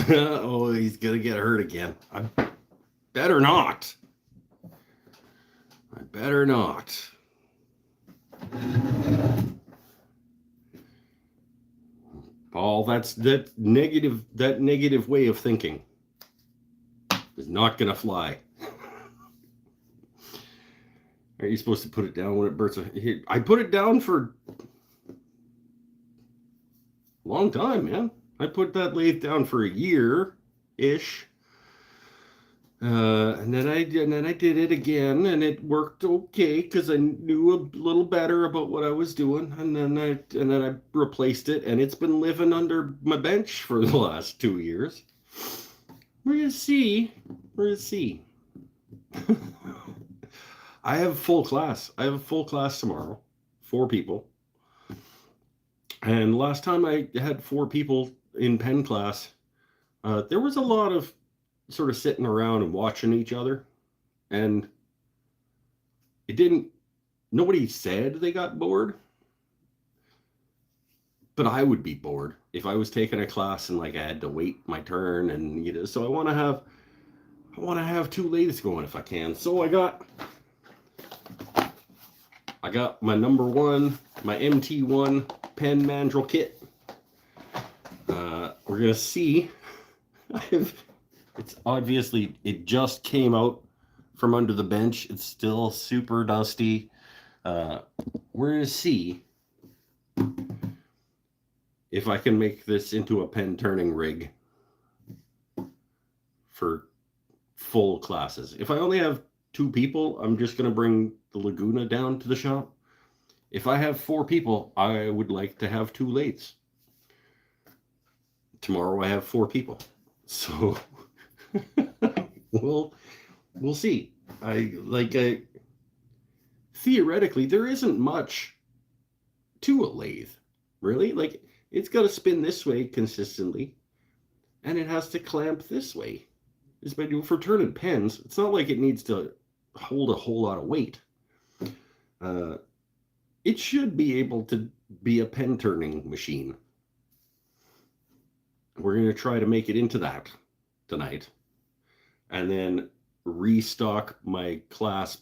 Oh, he's gonna get hurt again. I better not. I better not. Paul, that negative way of thinking is not gonna fly. Are you supposed to put it down when it bursts? I put it down for a long time, man. I put that lathe down for a year ish. And then I did it again, and it worked okay because I knew a little better about what I was doing. And then I replaced it, and it's been living under my bench for the last 2 years. We're gonna see. We're gonna see. I have full class. I have a full class tomorrow, 4 people. And last time I had 4 people in pen class, there was a lot of sort of sitting around and watching each other, and it didn't. Nobody said they got bored, but I would be bored if I was taking a class and like I had to wait my turn, and so I want to have 2 lathes going if I can. So I got my number 1, my MT1 pen mandrel kit. We're gonna see. It's obviously, it just came out from under the bench. It's still super dusty. We're gonna see if I can make this into a pen turning rig for full classes. If I only have 2 people, I'm just gonna bring the Laguna down to the shop. If I have 4 people, I would like to have 2 lathes. Tomorrow I have 4 people, so we'll see. Theoretically, there isn't much to a lathe, really. Like, it's got to spin this way consistently, and it has to clamp this way. For turning pens, it's not like it needs to hold a whole lot of weight. It should be able to be a pen turning machine. We're going to try to make it into that tonight, and then restock my class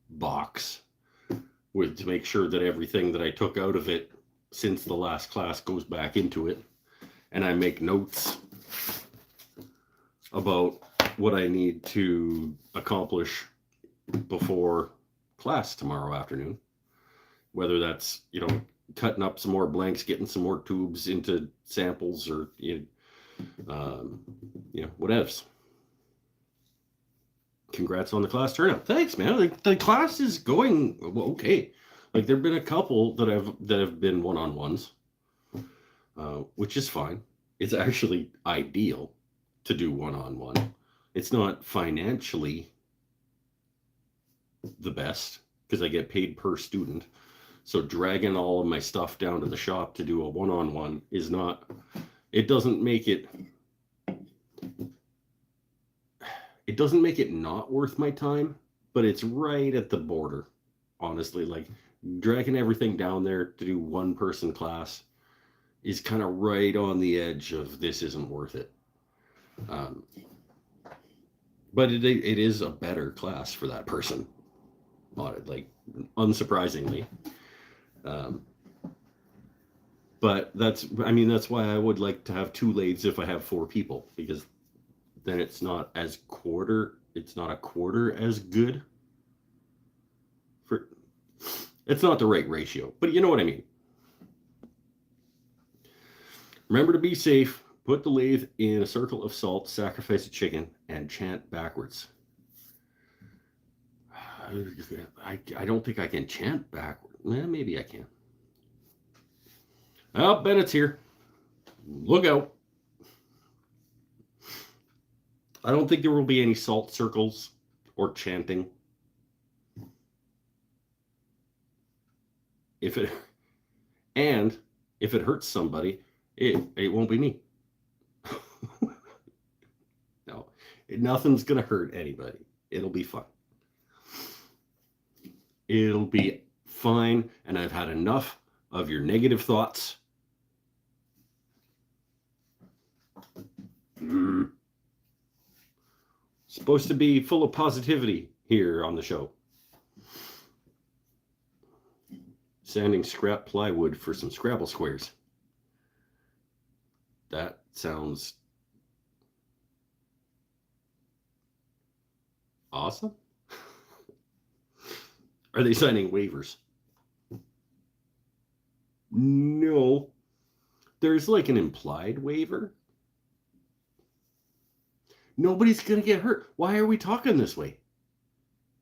box to make sure that everything that I took out of it since the last class goes back into it, and I make notes about what I need to accomplish before class tomorrow afternoon, whether that's cutting up some more blanks, getting some more tubes into samples, or whatevs. Congrats on the class turnout. Thanks, man. The class is going okay. Like, there've been a couple that have been one-on-ones, which is fine. It's actually ideal to do one-on-one. It's not financially the best because I get paid per student. So dragging all of my stuff down to the shop to do a one-on-one is not. It doesn't make it not worth my time, but it's right at the border, honestly. Like, dragging everything down there to do one-person class is kind of right on the edge of this isn't worth it. But it is a better class for that person, like, unsurprisingly. But that's why I would like to have 2 lathes if I have 4 people, because then it's not a quarter as good. It's not the right ratio, but you know what I mean. Remember to be safe. Put the lathe in a circle of salt, sacrifice a chicken, and chant backwards. I don't think I can chant backwards. Maybe I can. Oh, Bennett's here. Look out. I don't think there will be any salt circles or chanting. If it hurts somebody, it won't be me. No, nothing's gonna hurt anybody. It'll be fun. It'll be fine, and I've had enough of your negative thoughts. Supposed to be full of positivity here on the show. Sanding scrap plywood for some Scrabble squares. That sounds awesome. Are they signing waivers? No. There's like an implied waiver. Nobody's going to get hurt. Why are we talking this way?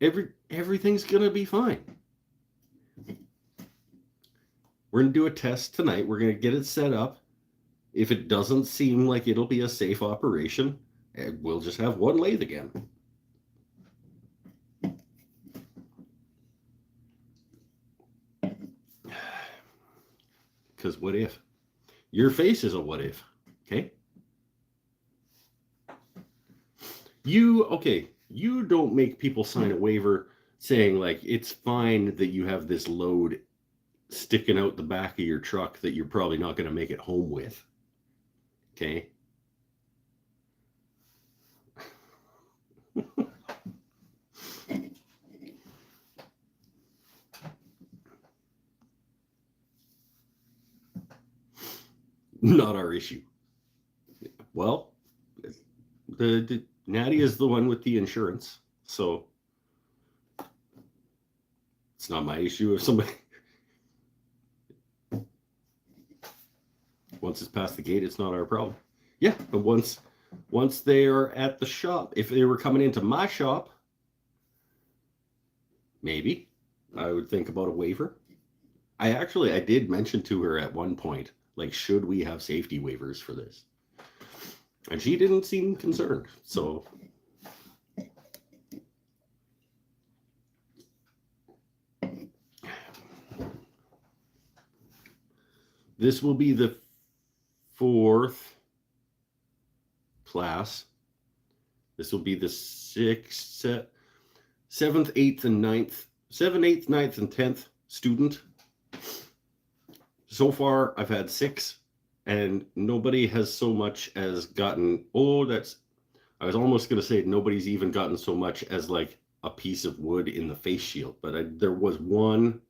Everything's going to be fine. We're going to do a test tonight. We're going to get it set up. If it doesn't seem like it'll be a safe operation, we'll just have one lathe again. Because what if? Your face is a what if, okay? You don't make people sign a waiver saying like it's fine that you have this load sticking out the back of your truck that you're probably not going to make it home with. Okay? Not our issue. Well, the Natty is the one with the insurance, so it's not my issue if somebody once it's past the gate, it's not our problem. Yeah, but once they are at the shop, if they were coming into my shop, maybe I would think about a waiver. I did mention to her at one point, like, should we have safety waivers for this? And she didn't seem concerned, so. This will be the 4th class. This will be the 6th, 7th, 8th, and 9th. 7th, 8th, 9th, and 10th student. So far, I've had 6, and nobody has so much as gotten, I was almost going to say nobody's even gotten so much as like a piece of wood in the face shield, but there was one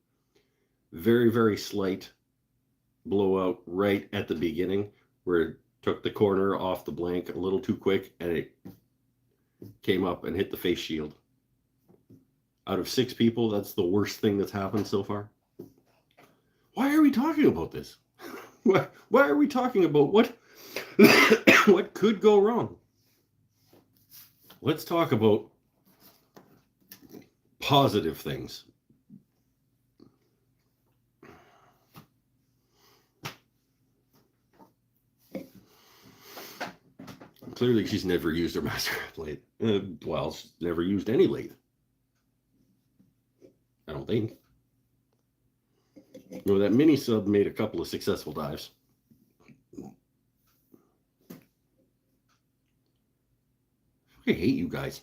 very, very slight blowout right at the beginning where it took the corner off the blank a little too quick and it came up and hit the face shield. Out of 6 people, that's the worst thing that's happened so far. Why are we talking about this? Why are we talking about what what could go wrong? Let's talk about positive things. Clearly, she's never used her master lathe. Well, she's never used any lathe. I don't think. No, that mini sub made a couple of successful dives. I hate you guys.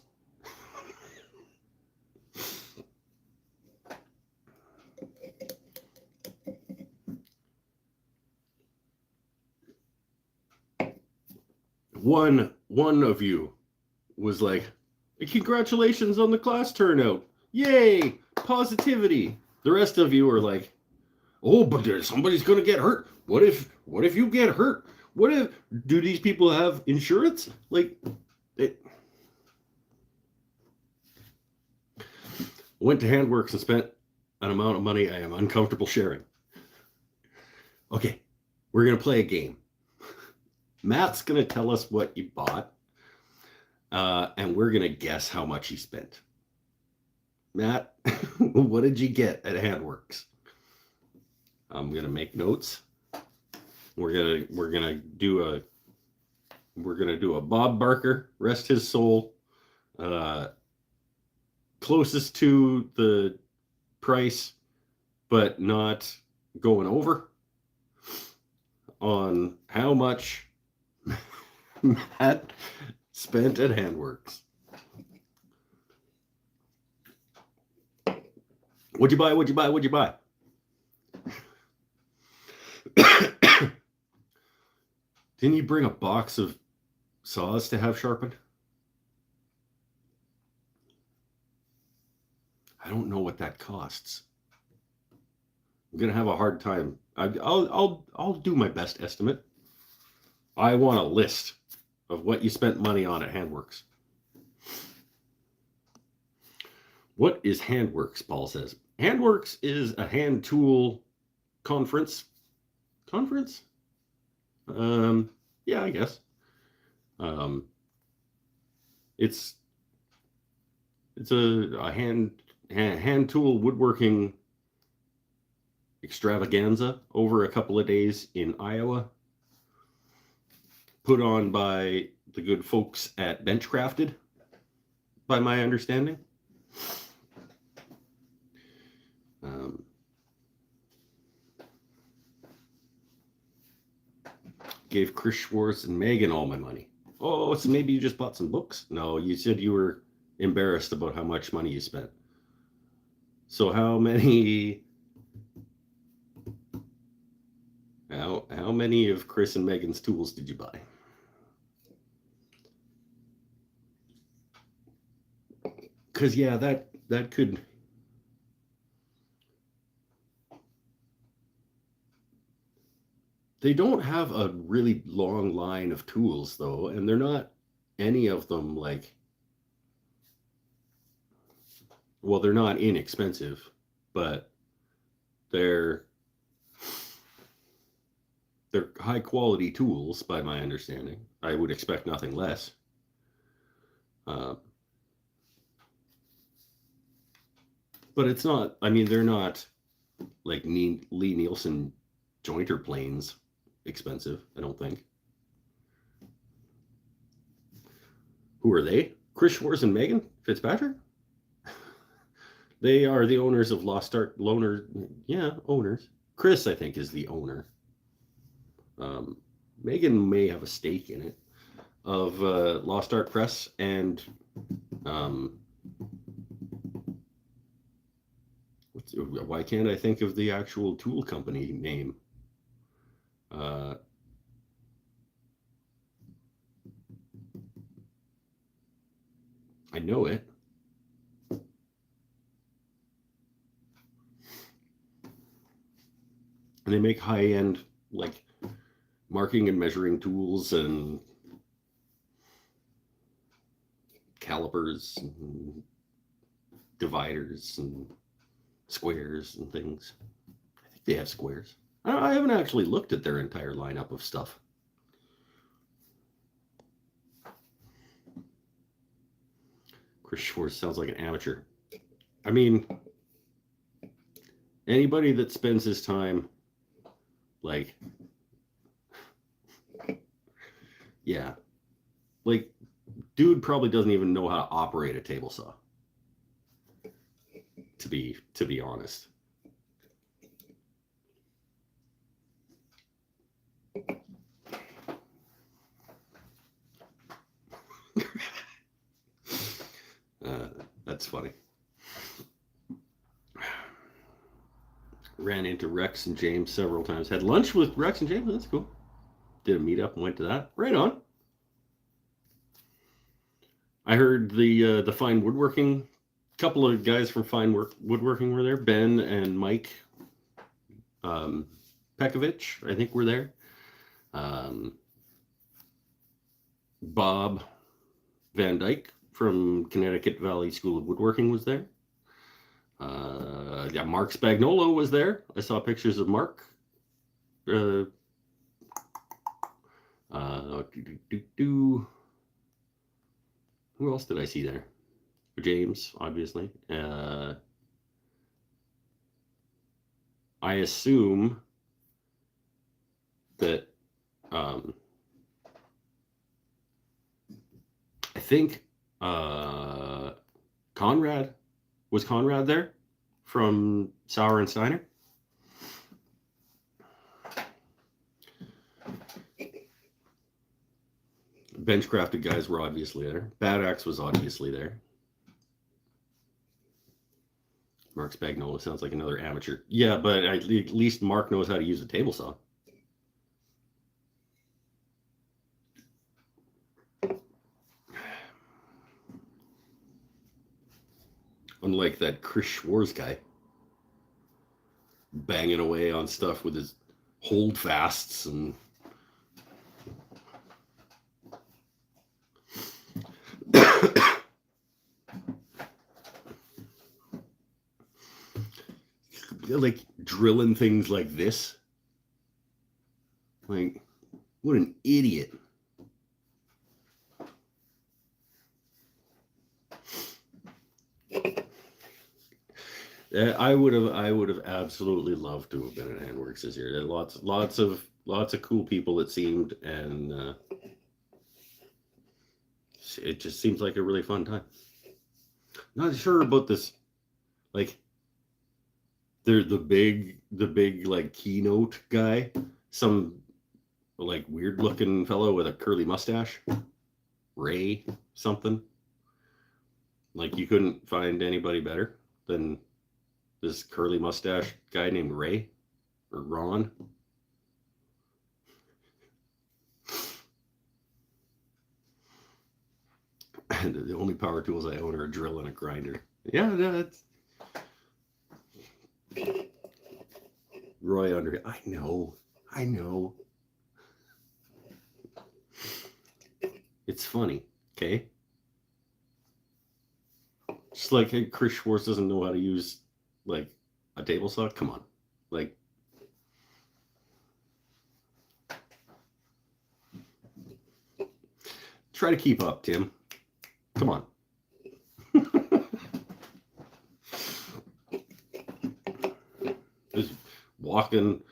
One of you was like, congratulations on the class turnout. Yay, positivity. The rest of you are like, oh, but somebody's going to get hurt. What if you get hurt? Do these people have insurance? Like, went to Handworks and spent an amount of money I am uncomfortable sharing. Okay, we're going to play a game. Matt's going to tell us what you bought, and we're going to guess how much he spent. Matt, what did you get at Handworks? I'm going to make notes. We're going to do a Bob Barker, rest his soul, closest to the price, but not going over, on how much Matt spent at Handworks. What'd you buy? What'd you buy? What'd you buy? Didn't you bring a box of saws to have sharpened. I don't know what that costs. I'm gonna have a hard time. I'll do my best estimate. I want a list of what you spent money on at Handworks. What is Handworks? Paul says. Handworks is a hand tool conference. Conference? Yeah, I guess. Um, it's a hand tool woodworking extravaganza over a couple of days in Iowa, put on by the good folks at Benchcrafted, by my understanding. Gave Chris Schwartz and Megan all my money. Oh, so maybe you just bought some books? No, you said you were embarrassed about how much money you spent. So how many of Chris and Megan's tools did you buy? Because yeah, that could. They don't have a really long line of tools though, and they're not any of them like. Well, they're not inexpensive, but they're high quality tools by my understanding. I would expect nothing less. But it's not, I mean, they're not like Lee Nielsen jointer planes expensive, I don't think. Who are they? Chris Schwartz and Megan Fitzpatrick? They are the owners of Lost Art Loaner. Yeah, owners. Chris, I think, is the owner. Megan may have a stake in it, of Lost Art Press and why can't I think of the actual tool company name? I know it. And they make high-end, like, marking and measuring tools and calipers and dividers and squares and things. I think they have squares. I haven't actually looked at their entire lineup of stuff. Chris Schwartz sounds like an amateur. I mean, anybody that spends his time, like, yeah, like, dude probably doesn't even know how to operate a table saw. To be honest. That's funny. Ran into Rex and James several times. Had lunch with Rex and James. That's cool. Did a meetup and went to that. Right on. I heard the Fine Woodworking. Couple of guys from Fine Woodworking were there. Ben and Mike Pekovich, I think, were there. Bob Van Dyke from Connecticut Valley School of Woodworking was there. Yeah, Mark Spagnolo was there. I saw pictures of Mark. Who else did I see there? James, obviously. I assume that I think Conrad there from Sauer and Steiner. Benchcrafted guys were obviously there. Bad Axe was obviously there. Mark Spagnola sounds like another amateur. Yeah, but at least Mark knows how to use a table saw. unlike that Chris Schwarz guy banging away on stuff with his hold fasts and like drilling things like this. Like, what an idiot. I would have absolutely loved to have been at Handworks this year. There are lots of cool people, it seemed, and it just seems like a really fun time. Not sure about this, like they're the big like keynote guy, some like weird looking fellow with a curly mustache, Ray something. Like you couldn't find anybody better than this curly mustache guy named Ray or Ron. And the only power tools I own are a drill and a grinder. Yeah, that's Roy Under. I know. It's funny, okay? Just like hey, Chris Schwarz doesn't know how to use like a table saw. Come on, like try to keep up, Tim. Come on. Just walking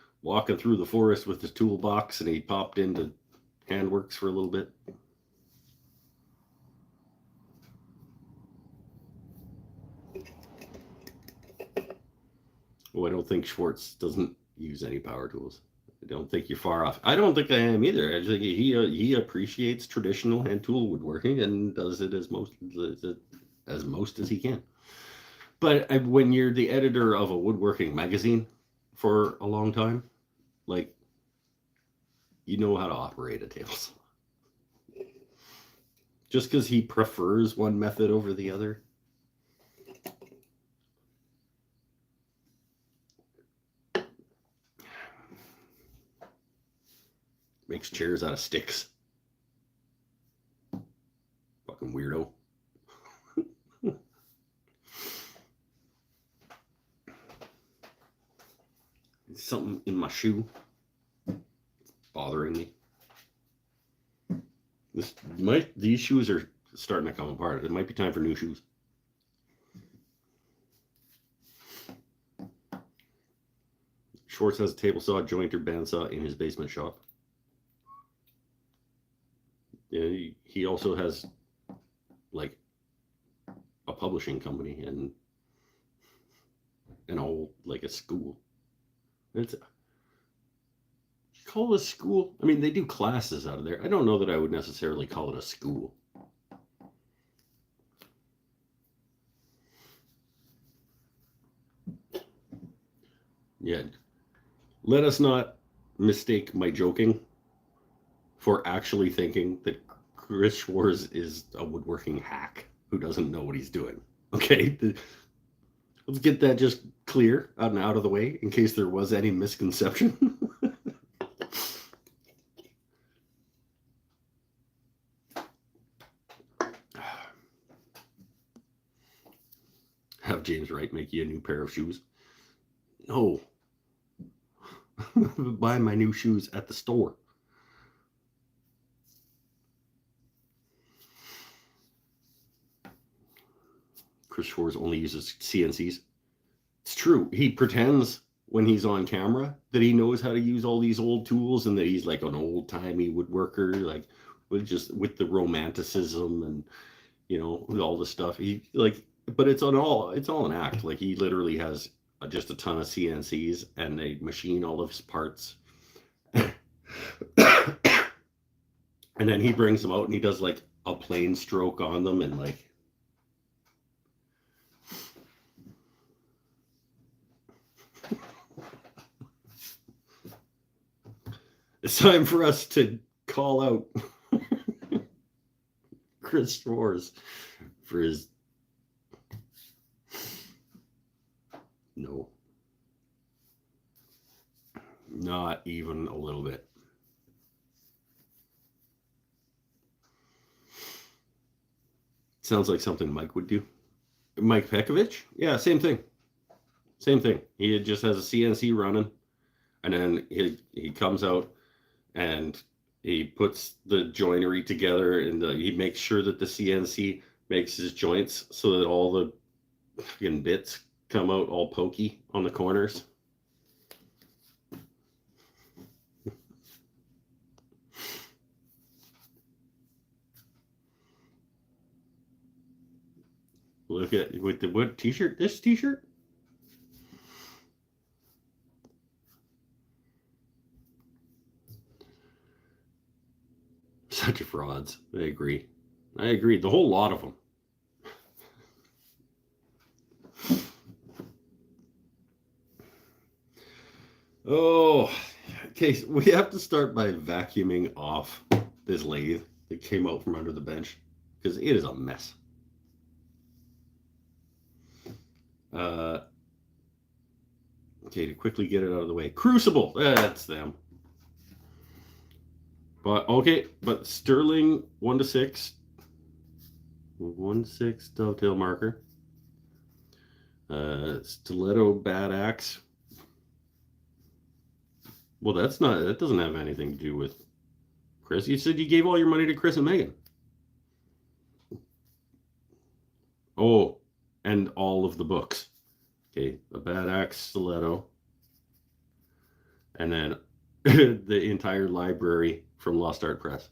through the forest with his toolbox, and he popped into Handworks for a little bit. Oh, I don't think Schwartz doesn't use any power tools. I don't think you're far off. I don't think I am either. I think he appreciates traditional hand tool woodworking and does it as most as he can. But when you're the editor of a woodworking magazine for a long time, like you know how to operate a table saw. Just because he prefers one method over the other. Makes chairs out of sticks. Fucking weirdo. Something in my shoe. It's bothering me. These shoes are starting to come apart. It might be time for new shoes. Schwartz has a table saw, jointer, bandsaw in his basement shop. Yeah, he also has like a publishing company and all like a school. It's you call it a school? I mean, they do classes out of there. I don't know that I would necessarily call it a school. Yeah. Let us not mistake my joking for actually thinking that Chris Schwarz is a woodworking hack who doesn't know what he's doing. Okay? Let's get that just clear out of the way in case there was any misconception. Have James Wright make you a new pair of shoes. No. Buy my new shoes at the store. Chris Schwarz only uses CNCs. It's true. He pretends when he's on camera that he knows how to use all these old tools and that he's like an old-timey woodworker, like with the romanticism and with all the stuff. He like, but it's all an act. Like he literally has just a ton of CNCs and they machine all of his parts. And then he brings them out and he does like a plane stroke on them and like it's time for us to call out Chris Schwarz for his No, not even a little bit. Sounds like something Mike would do. Mike Pekovich? Yeah, same thing. Same thing. He just has a CNC running, and then he comes out and he puts the joinery together, and he makes sure that the CNC makes his joints so that all the fucking bits come out all pokey on the corners. Look at with the what t-shirt? This t-shirt? Such a frauds. I agree. I agree. The whole lot of them. Oh, okay. So we have to start by vacuuming off this lathe that came out from under the bench because it is a mess. Okay, to quickly get it out of the way. Crucible. That's them. But okay, but Sterling 1 to 6. 1 to 6 dovetail marker. Stiletto bad axe. Well, that doesn't have anything to do with Chris. You said you gave all your money to Chris and Megan. Oh, and all of the books. Okay, a bad axe stiletto. And then the entire library from Lost Art Press.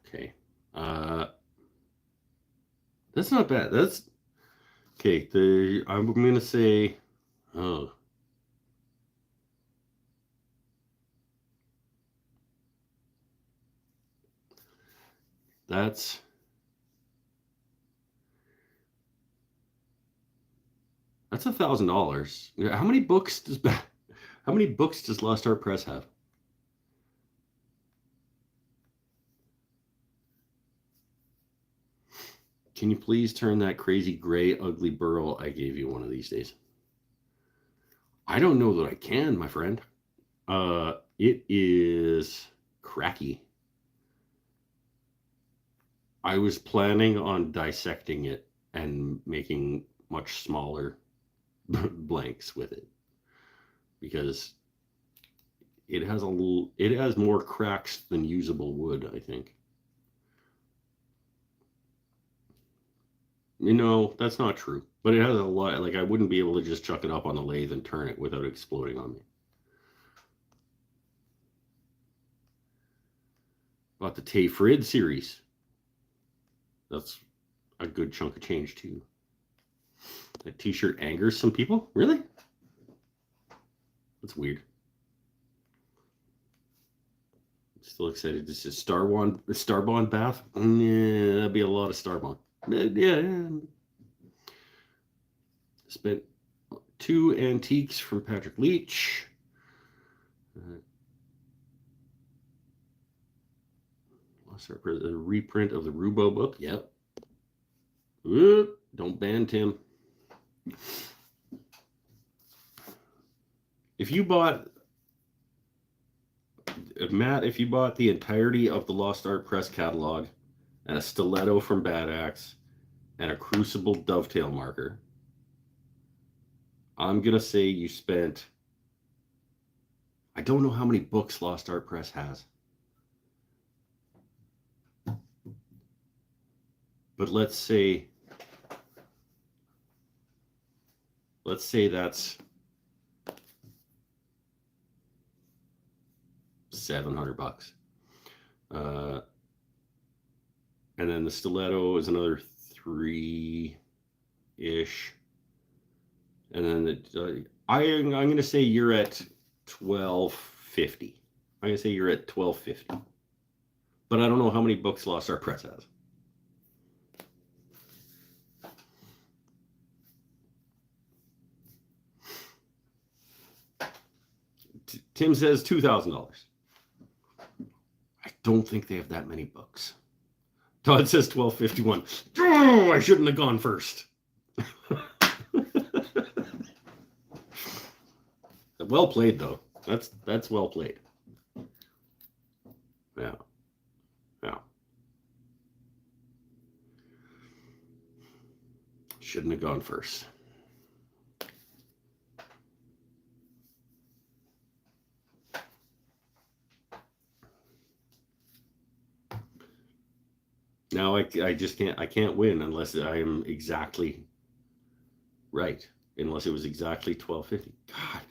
Okay. That's not bad. That's okay. I'm gonna say, oh, that's $1,000. How many books does Lost Art Press have? Can you please turn that crazy gray ugly burl I gave you one of these days? I don't know that I can, my friend. It is cracky. I was planning on dissecting it and making much smaller blanks with it because it has more cracks than usable wood, I think. That's not true. But it has a lot. Like I wouldn't be able to just chuck it up on the lathe and turn it without exploding on me. Bought the Tay Frid series. That's a good chunk of change too. That t-shirt angers some people. Really? That's weird. Still excited. This is Starbond bath. Yeah, that'd be a lot of Starbond. Yeah. Spent 2 antiques from Patrick Leach. A reprint of the Rubo book. Yep. Don't ban Tim. If you bought the entirety of the Lost Art Press catalog and a stiletto from Bad Axe and a Crucible dovetail marker, I'm going to say you spent, I don't know how many books Lost Art Press has, but let's say that's $700. And then the stiletto is another 3-ish. And then I'm going to say you're at $1,250. I'm going to say you're at $1,250. But I don't know how many books Lost Art Press has. Tim says $2,000. I don't think they have that many books. Todd says 12:51. Oh, I shouldn't have gone first. Well played, though. That's well played. Yeah. Yeah. Shouldn't have gone first. Now I just can't win unless I am exactly right. Unless it was exactly 12:50. God.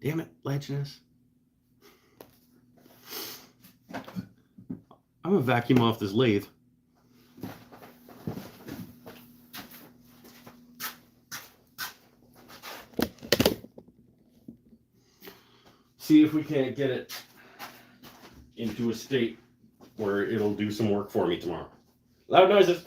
Damn it, Legioness. I'm gonna vacuum off this lathe. See if we can't get it into a state where it'll do some work for me tomorrow. Loud noises.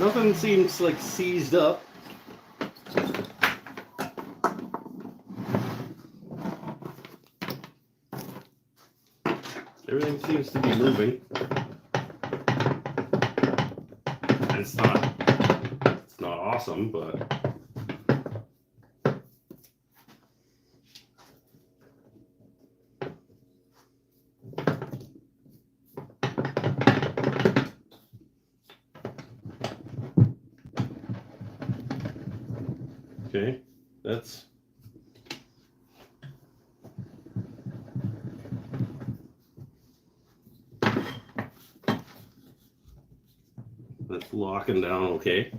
Nothing seems like seized up. Everything seems to be moving. And it's not awesome, but okay, that's locking down okay.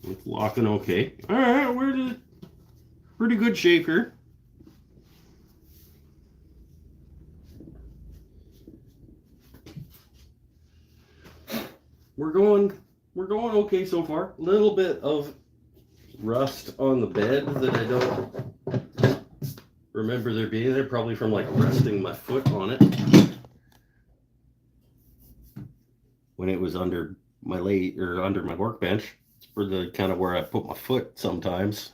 It's locking okay. All right, we're pretty good shape here. We're going okay so far. A little bit of rust on the bed that I don't remember there being there, probably from like resting my foot on it when it was under my lathe or under my workbench. It's for the kind of where I put my foot sometimes.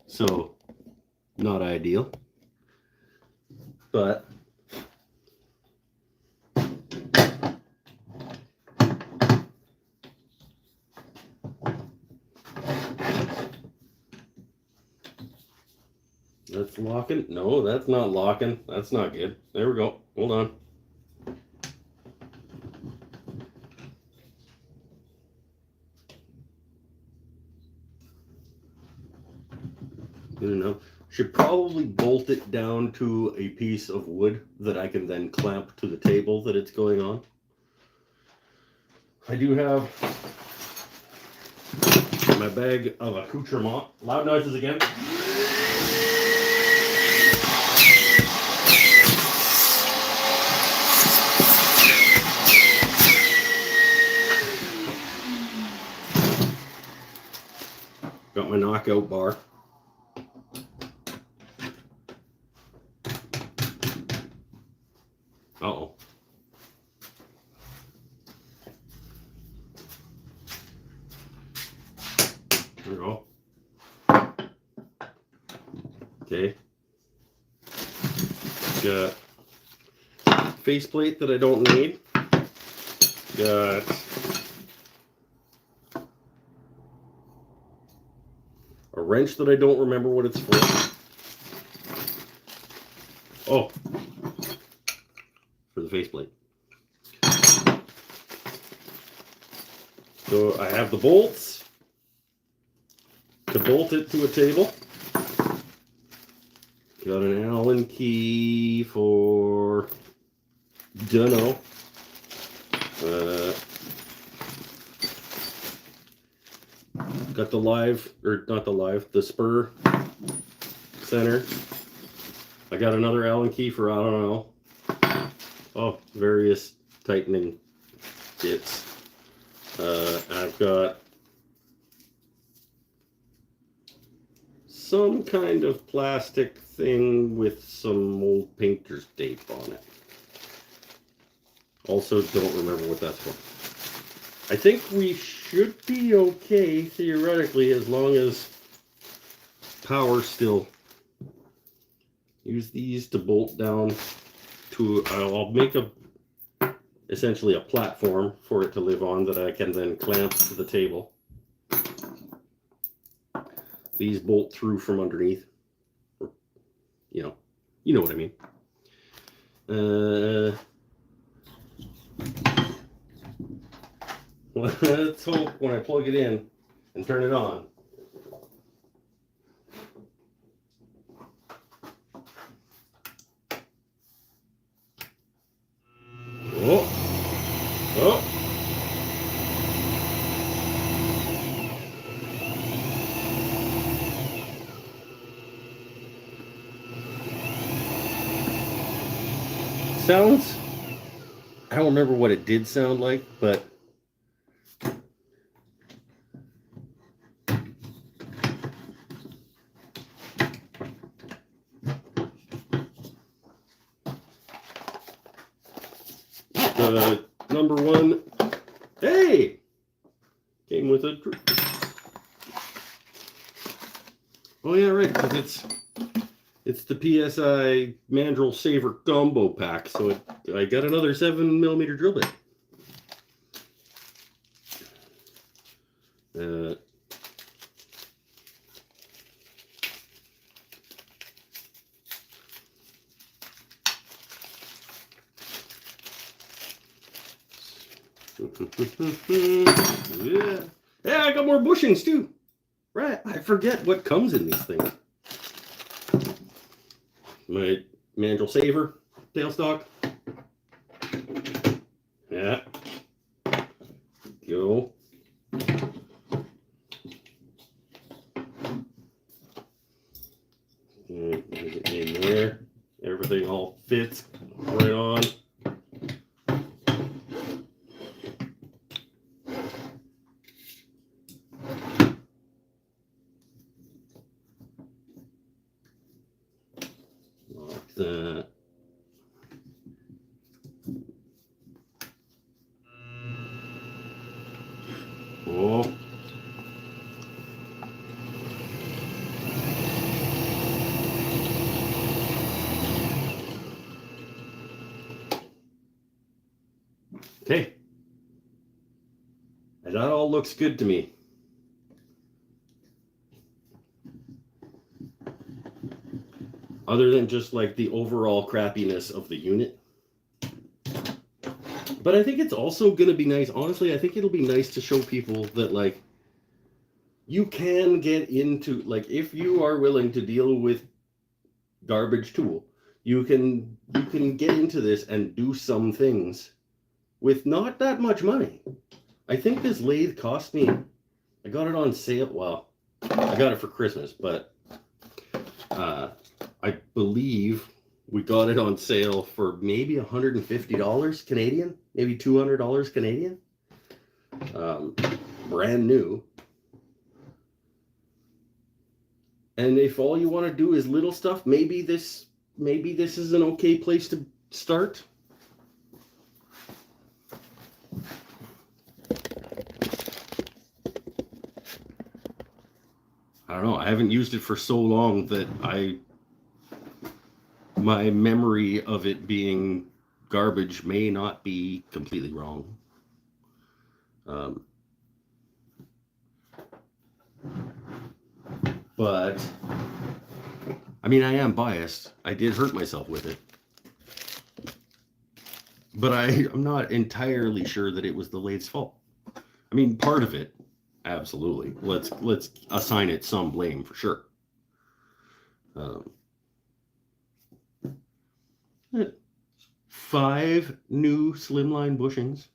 So not ideal. But that's locking. No, that's not locking. That's not good. There we go. Hold on. Good enough. Should probably bolt it down to a piece of wood that I can then clamp to the table that it's going on. I do have my bag of accoutrement. Loud noises again. got my knockout bar. Uh-oh. There we go. Okay. Got faceplate that I don't need. Got a wrench that I don't remember what it's for. Oh, for the faceplate. So I have the bolts to bolt it to a table. Got an Allen key for dunno. Got the the spur center. I got another Allen key for, I don't know. Oh, various tightening bits. I've got some kind of plastic thing with some old painter's tape on it. Also don't remember what that's for. I think we should be okay theoretically as long as power still. Use these to bolt down to, I'll make essentially a platform for it to live on that I can then clamp to the table. These bolt through from underneath. You know what I mean. Let's hope when I plug it in and turn it on. Oh. Sounds, I don't remember what it did sound like, but number one, hey, came with a, oh yeah, right, because it's the PSI mandrel saver combo pack, so I got another 7mm drill bit. Yeah, I got more bushings too. Right, I forget what comes in these things. My mandrel saver tailstock. Yeah. Go. Get in there. Everything all fits right on. Lock that. Oh. Okay. And that all looks good to me. Other than just like the overall crappiness of the unit. But I think it's also going to be nice. Honestly, I think it'll be nice to show people that, like, you can get into, like, if you are willing to deal with garbage tool, you can get into this and do some things with not that much money. I think this lathe cost me, I got it on sale. Well, I got it for Christmas, but I believe we got it on sale for maybe $150 Canadian, maybe $200 Canadian. Brand new. And if all you want to do is little stuff, maybe this is an okay place to start. I don't know. I haven't used it for so long that my memory of it being garbage may not be completely wrong. But I mean, I am biased. I did hurt myself with it. But I'm not entirely sure that it was the lathe's fault. I mean, part of it, absolutely. Let's assign it some blame for sure. 5 new slimline bushings.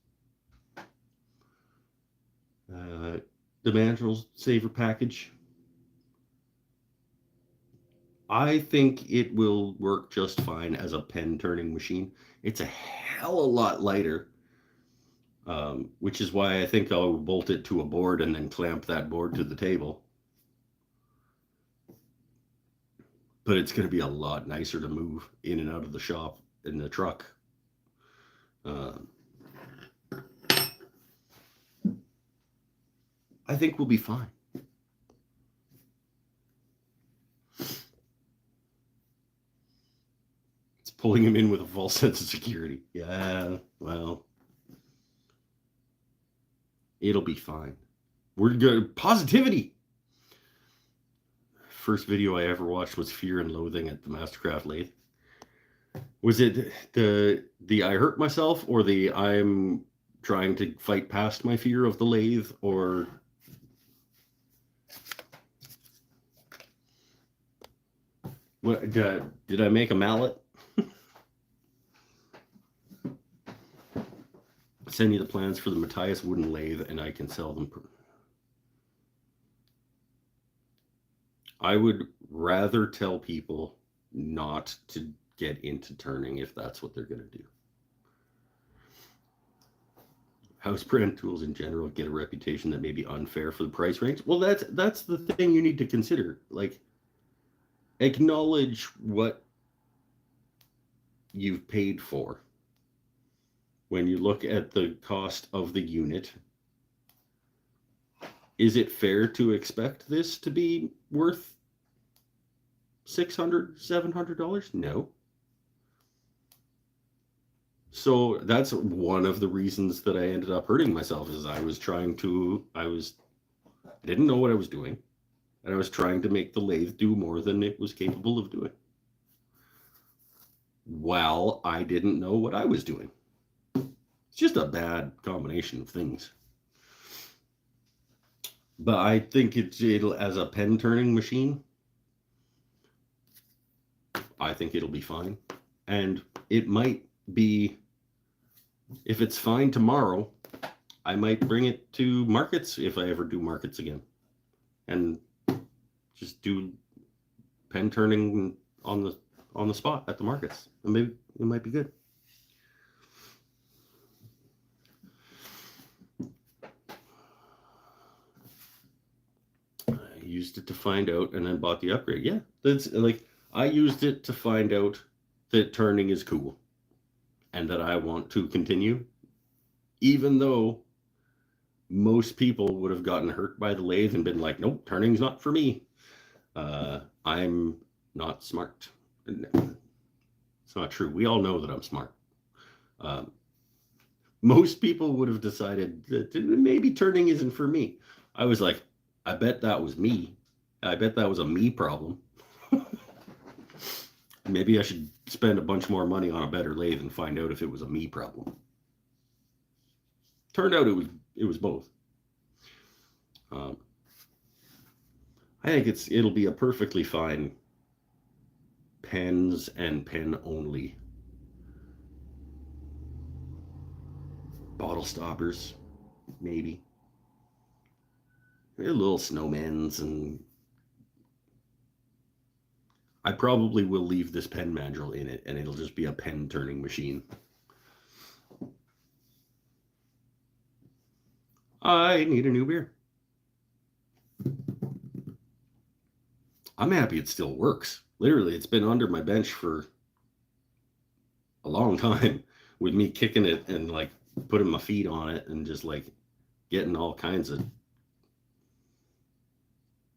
The Mandrel Saver package. I think it will work just fine as a pen turning machine. It's a hell of a lot lighter, which is why I think I'll bolt it to a board and then clamp that board to the table. But it's going to be a lot nicer to move in and out of the shop in the truck. I think we'll be fine. It's pulling him in with a false sense of security. Yeah, well, it'll be fine. We're good. Positivity. First video I ever watched was Fear and Loathing at the Mastercraft lathe. Was it the I hurt myself, or the I'm trying to fight past my fear of the lathe, or what? Did I make a mallet? Send me the plans for the Matthias wooden lathe and I can sell them. I would rather tell people not to get into turning if that's what they're going to do. House brand tools in general get a reputation that may be unfair for the price range. Well, that's the thing you need to consider. Like, acknowledge what you've paid for. When you look at the cost of the unit, is it fair to expect this to be worth $600, $700? No. So that's one of the reasons that I ended up hurting myself, is I didn't know what I was doing, and I was trying to make the lathe do more than it was capable of doing. Well, I didn't know what I was doing. It's just a bad combination of things. But I think it'll as a pen turning machine, I think it'll be fine. And it might be, if it's fine tomorrow, I might bring it to markets if I ever do markets again, and just do pen turning on the spot at the markets. And maybe it might be good. I used it to find out and then bought the upgrade. Yeah, that's like, I used it to find out that turning is cool and that I want to continue, even though most people would have gotten hurt by the lathe and been like, nope, turning's not for me. I'm not smart. It's not true. We all know that I'm smart. Most people would have decided that maybe turning isn't for me. I was like, I bet that was me. I bet that was a me problem. Maybe I should spend a bunch more money on a better lathe and find out if it was a me problem. Turned out it was both. I think it'll be a perfectly fine pens and pen only. Bottle stoppers, maybe. Little snowmans, and I probably will leave this pen mandrel in it, and it'll just be a pen turning machine. I need a new beer. I'm happy it still works. Literally, it's been under my bench for a long time with me kicking it and like putting my feet on it and just like getting all kinds of.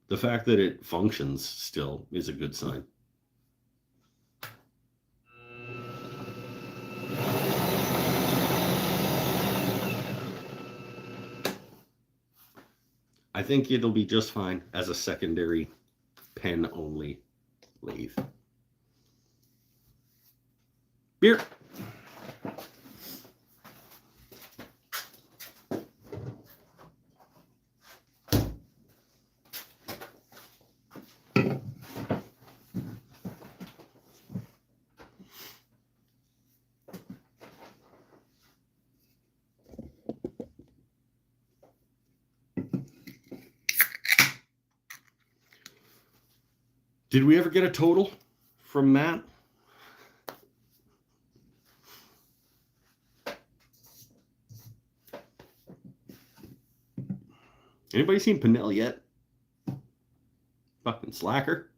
The fact that it functions still is a good sign. I think it'll be just fine as a secondary pen only lathe. Beer. Did we ever get a total from Matt? Anybody seen Pinnell yet? Fucking slacker.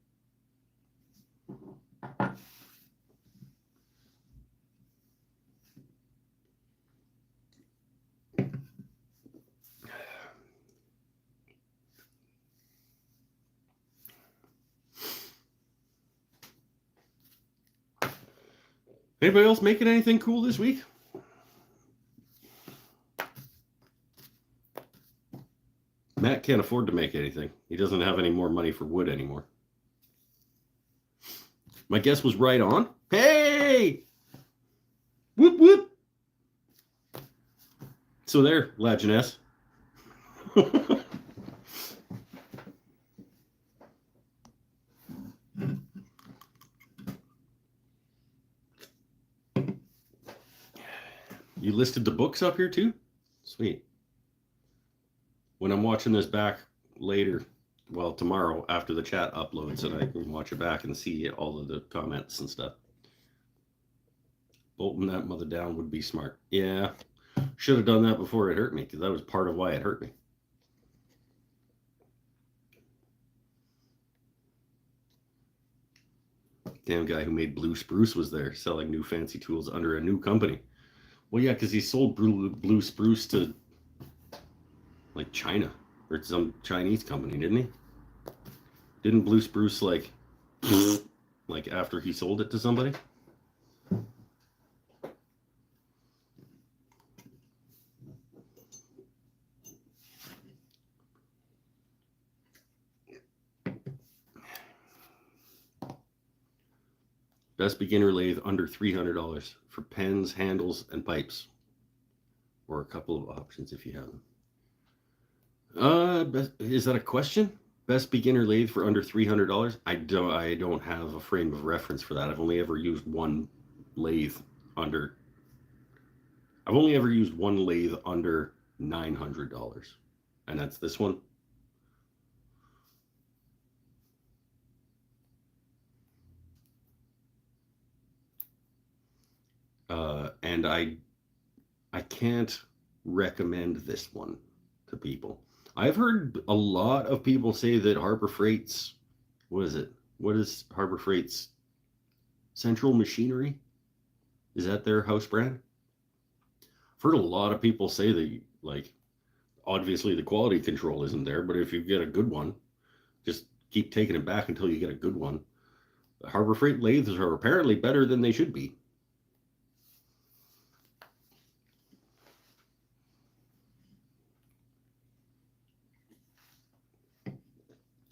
Anybody else making anything cool this week? Matt can't afford to make anything. He doesn't have any more money for wood anymore. My guess was right on. Hey! Whoop, whoop. So there, Laginess. You listed the books up here too? Sweet. When I'm watching this back later, well, tomorrow after the chat uploads, and I can watch it back and see all of the comments and stuff. Bolting that mother down would be smart. Yeah, should have done that before it hurt me, because that was part of why it hurt me. Damn guy who made Blue Spruce was there selling new fancy tools under a new company. Well, yeah, because he sold Blue Spruce to like China or some Chinese company, didn't he? Didn't Blue Spruce like after he sold it to somebody? Best beginner lathe under $300 for pens, handles, and pipes. Or a couple of options if you have them. Is that a question? Best beginner lathe for under $300? I don't have a frame of reference for that. I've only ever used one lathe under $900, and that's this one. And I can't recommend this one to people. I've heard a lot of people say that Harbor Freight's, what is Harbor Freight's Central Machinery? Is that their house brand? I've heard a lot of people say that, like, obviously the quality control isn't there, but if you get a good one, just keep taking it back until you get a good one. The Harbor Freight lathes are apparently better than they should be.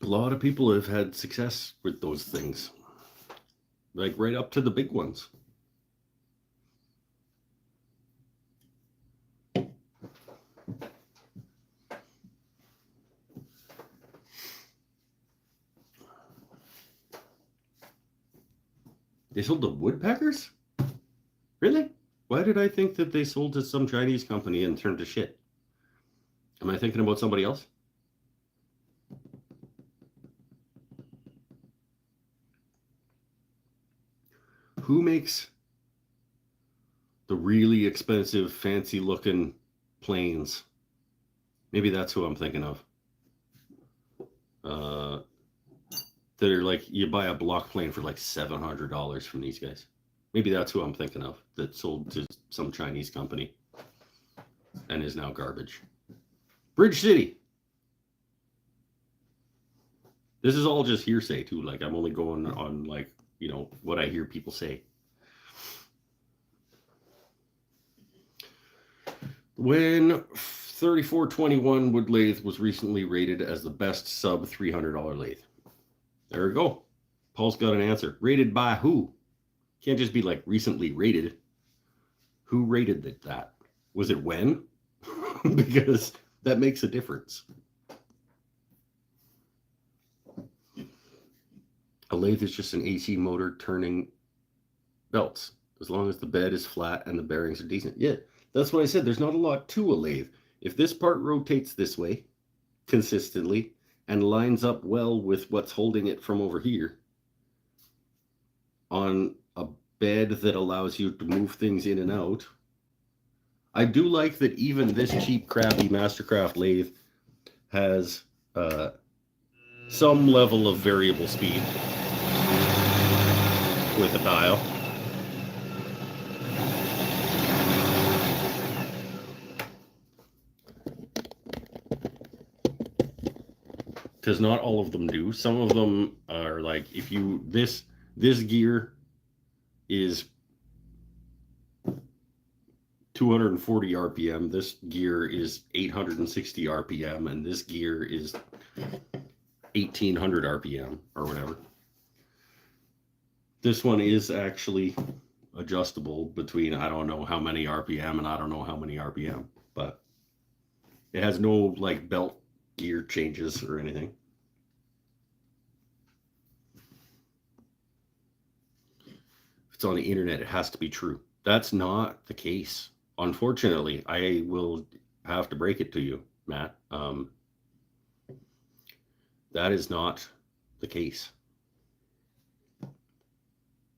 A lot of people have had success with those things, like right up to the big ones. They sold to woodpeckers? Really? Why did I think that they sold to some Chinese company and turned to shit? Am I thinking about somebody else? Who makes the really expensive, fancy looking planes? Maybe that's who I'm thinking of. that are like, you buy a block plane for like $700 from these guys. Maybe that's who I'm thinking of, that sold to some Chinese company and is now garbage. Bridge City. This is all just hearsay too. Like, I'm only going on, like, you know, what I hear people say. When 3421 wood lathe was recently rated as the best sub $300 lathe. There we go. Paul's got an answer. Rated by who? Can't just be like recently rated. Who rated that? Was it when? Because that makes a difference. A lathe is just an AC motor turning belts, as long as the bed is flat and the bearings are decent. Yeah, that's what I said. There's not a lot to a lathe. If this part rotates this way consistently and lines up well with what's holding it from over here on a bed that allows you to move things in and out. I do like that even this cheap, crappy Mastercraft lathe has some level of variable speed with a dial. Because not all of them do. Some of them are like, if you, this gear is 240 RPM, this gear is 860 RPM, and this gear is 1800 RPM or whatever. This one is actually adjustable between, I don't know how many RPM and I don't know how many RPM, but it has no like belt gear changes or anything. If it's on the internet, it has to be true. That's not the case. Unfortunately, I will have to break it to you, Matt. That is not the case.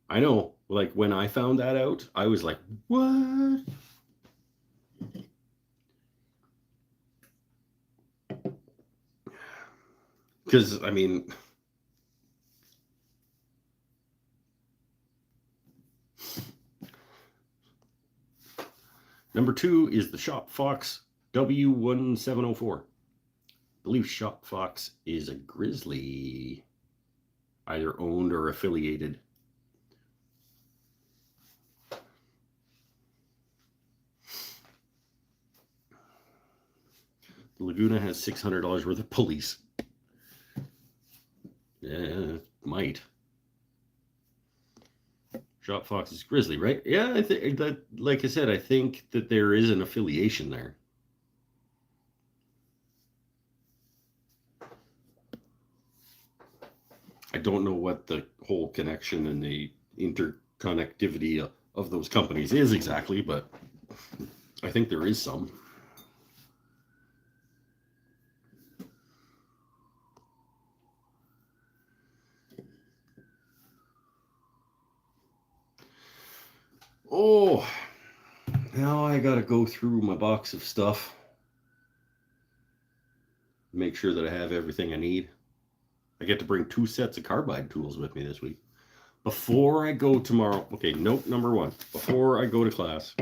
I know, like when I found that out, I was like, what? Because, I mean, number 2 is the Shop Fox W1704. I believe Shop Fox is a Grizzly, either owned or affiliated. The Laguna has $600 worth of pulleys. Yeah, might. Shop Fox is Grizzly, right? Yeah, I think that, like I said, I think that there is an affiliation there. I don't know what the whole connection and the interconnectivity of those companies is exactly, but I think there is some. Oh, now I gotta go through my box of stuff. Make sure that I have everything I need. I get to bring 2 sets of carbide tools with me this week. Before I go tomorrow, okay, note number 1. Before I go to class,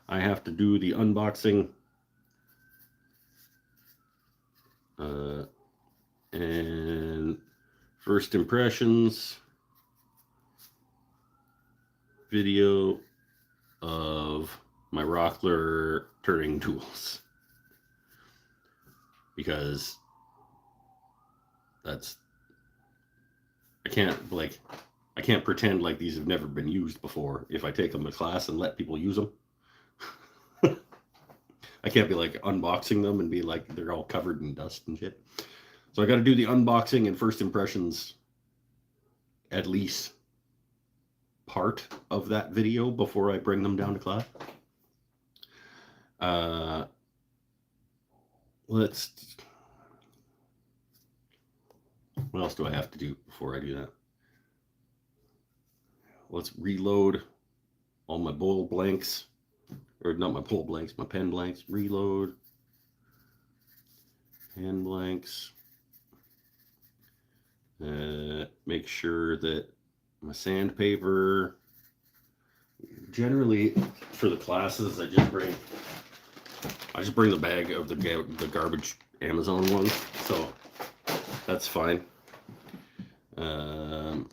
I have to do the unboxing and first impressions video of my Rockler turning tools. Because that's, I can't pretend like these have never been used before if I take them to class and let people use them. I can't be like unboxing them and be like they're all covered in dust and shit. So I got to do the unboxing and first impressions, at least part of that video before I bring them down to class. What else do I have to do before I do that? Let's reload all my bowl blanks, or not my bowl blanks, my pen blanks. Reload, pen blanks, Make sure that my sandpaper, generally for the classes, I just bring the bag of the garbage Amazon ones, so that's fine. The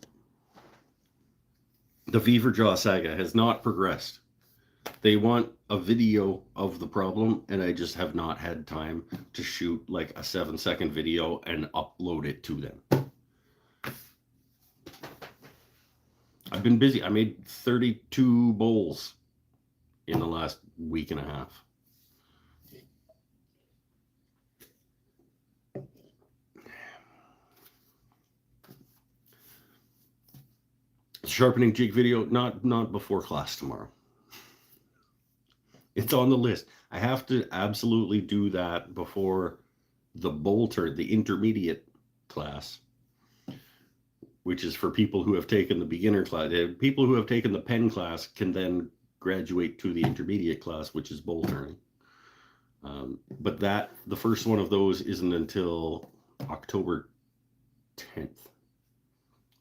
Beaver Jaw saga has not progressed. They want a video of the problem, and I just have not had time to shoot like a 7-second video and upload it to them. I've been busy. I made 32 bowls in the last week and a half. Sharpening jig video, not before class tomorrow. It's on the list. I have to absolutely do that before the bolter, the intermediate class, which is for people who have taken the beginner class. People who have taken the pen class can then graduate to the intermediate class, which is bowl turning. But the first one of those isn't until October 10th.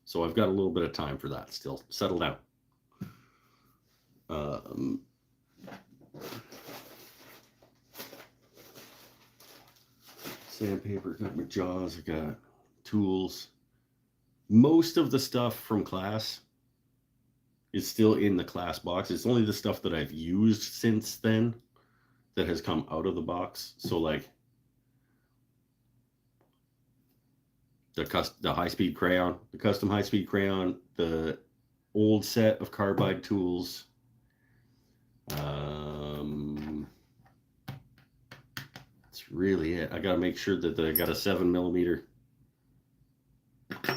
So I've got a little bit of time for that still. Settle down. Sandpaper, got my jaws, I got tools. Most of the stuff from class is still in the class box. It's only the stuff that I've used since then that has come out of the box. So like the high-speed crayon, the custom high-speed crayon, the old set of carbide tools. That's really it. I got to make sure that I got a 7mm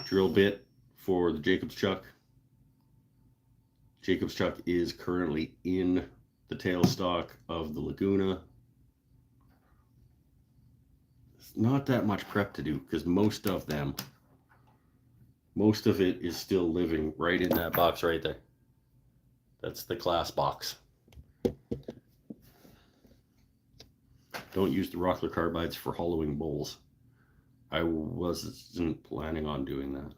drill bit for the Jacob's chuck. Jacob's chuck is currently in the tailstock of the Laguna. It's not that much prep to do because most of it is still living right in that box right there. That's the class box. Don't use the Rockler carbides for hollowing bowls. I wasn't planning on doing that.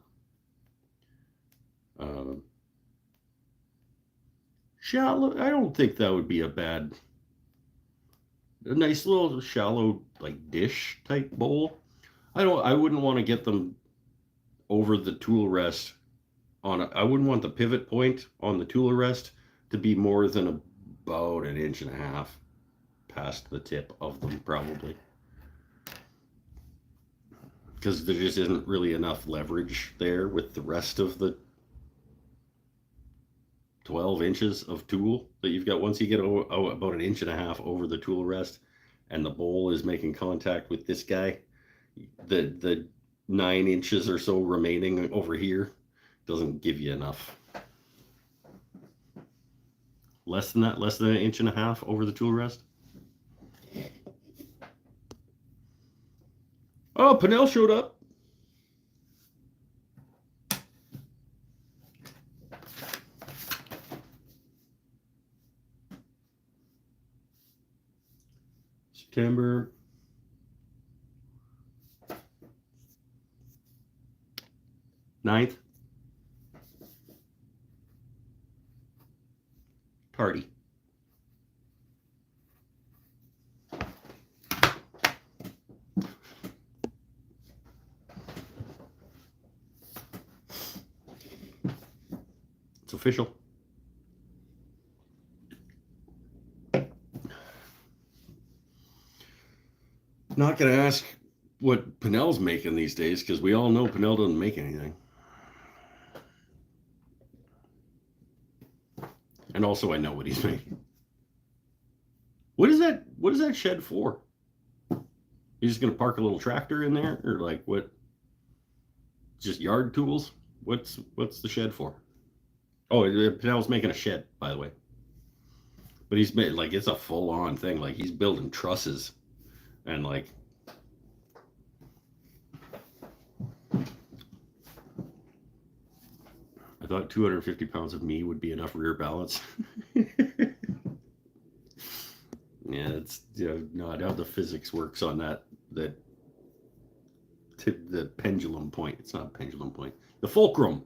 Shallow, I don't think that would be a nice little shallow like dish type bowl. I wouldn't want to get them over the tool rest I wouldn't want the pivot point on the tool rest to be more than about 1.5 inches past the tip of them, probably. Because there just isn't really enough leverage there with the rest of the 12 inches of tool that you've got. Once you get about 1.5 inches over the tool rest and the bowl is making contact with this guy, the 9 inches or so remaining over here doesn't give you enough. Less than that, less than 1.5 inches over the tool rest. Oh, Pinnell showed up. September 9th. Tardy. It's official. Not going to ask what Pinnell's making these days because we all know Pinnell doesn't make anything. And also I know what he's making. What is that shed for? You just going to park a little tractor in there or like what? Just yard tools? What's the shed for? Oh, Pinnell's making a shed, by the way. But he's made like it's a full-on thing. Like he's building trusses and like I thought 250 pounds of me would be enough rear balance. Yeah, it's not how the physics works on that the pendulum point. It's not a pendulum point. The fulcrum.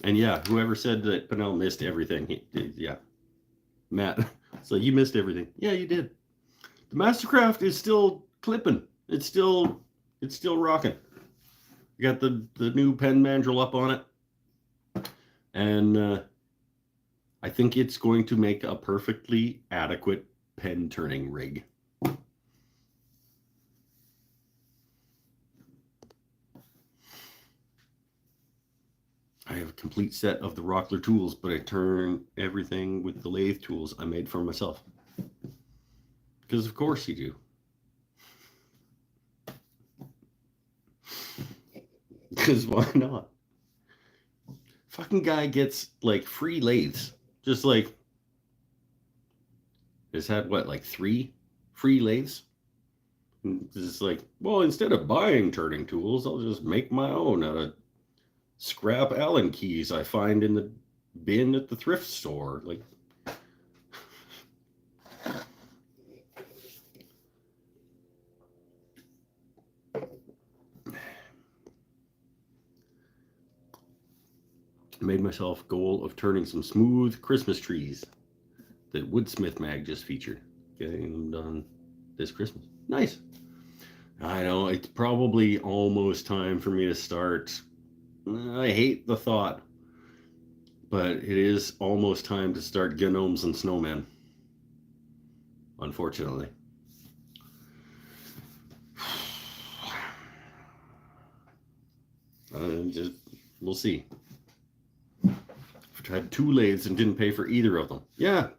And yeah, whoever said that Pinnell missed everything, yeah, Matt. So you missed everything. Yeah, you did. The Mastercraft is still clipping. It's still rocking. You got the new pen mandrel up on it, and I think it's going to make a perfectly adequate pen turning rig. I have a complete set of the Rockler tools, but I turn everything with the lathe tools I made for myself. Because of course you do. Because why not? Fucking guy gets like free lathes. Just like, has had what, like 3 free lathes? It's like, well, instead of buying turning tools, I'll just make my own out of scrap Allen keys I find in the bin at the thrift store. Like, I made myself a goal of turning some smooth Christmas trees that Woodsmith Mag just featured. Getting them done this Christmas. Nice. I know, it's probably almost time for me to start. I hate the thought, but it is almost time to start gnomes and snowmen. Unfortunately. We'll see. I've tried 2 lathes and didn't pay for either of them. Yeah.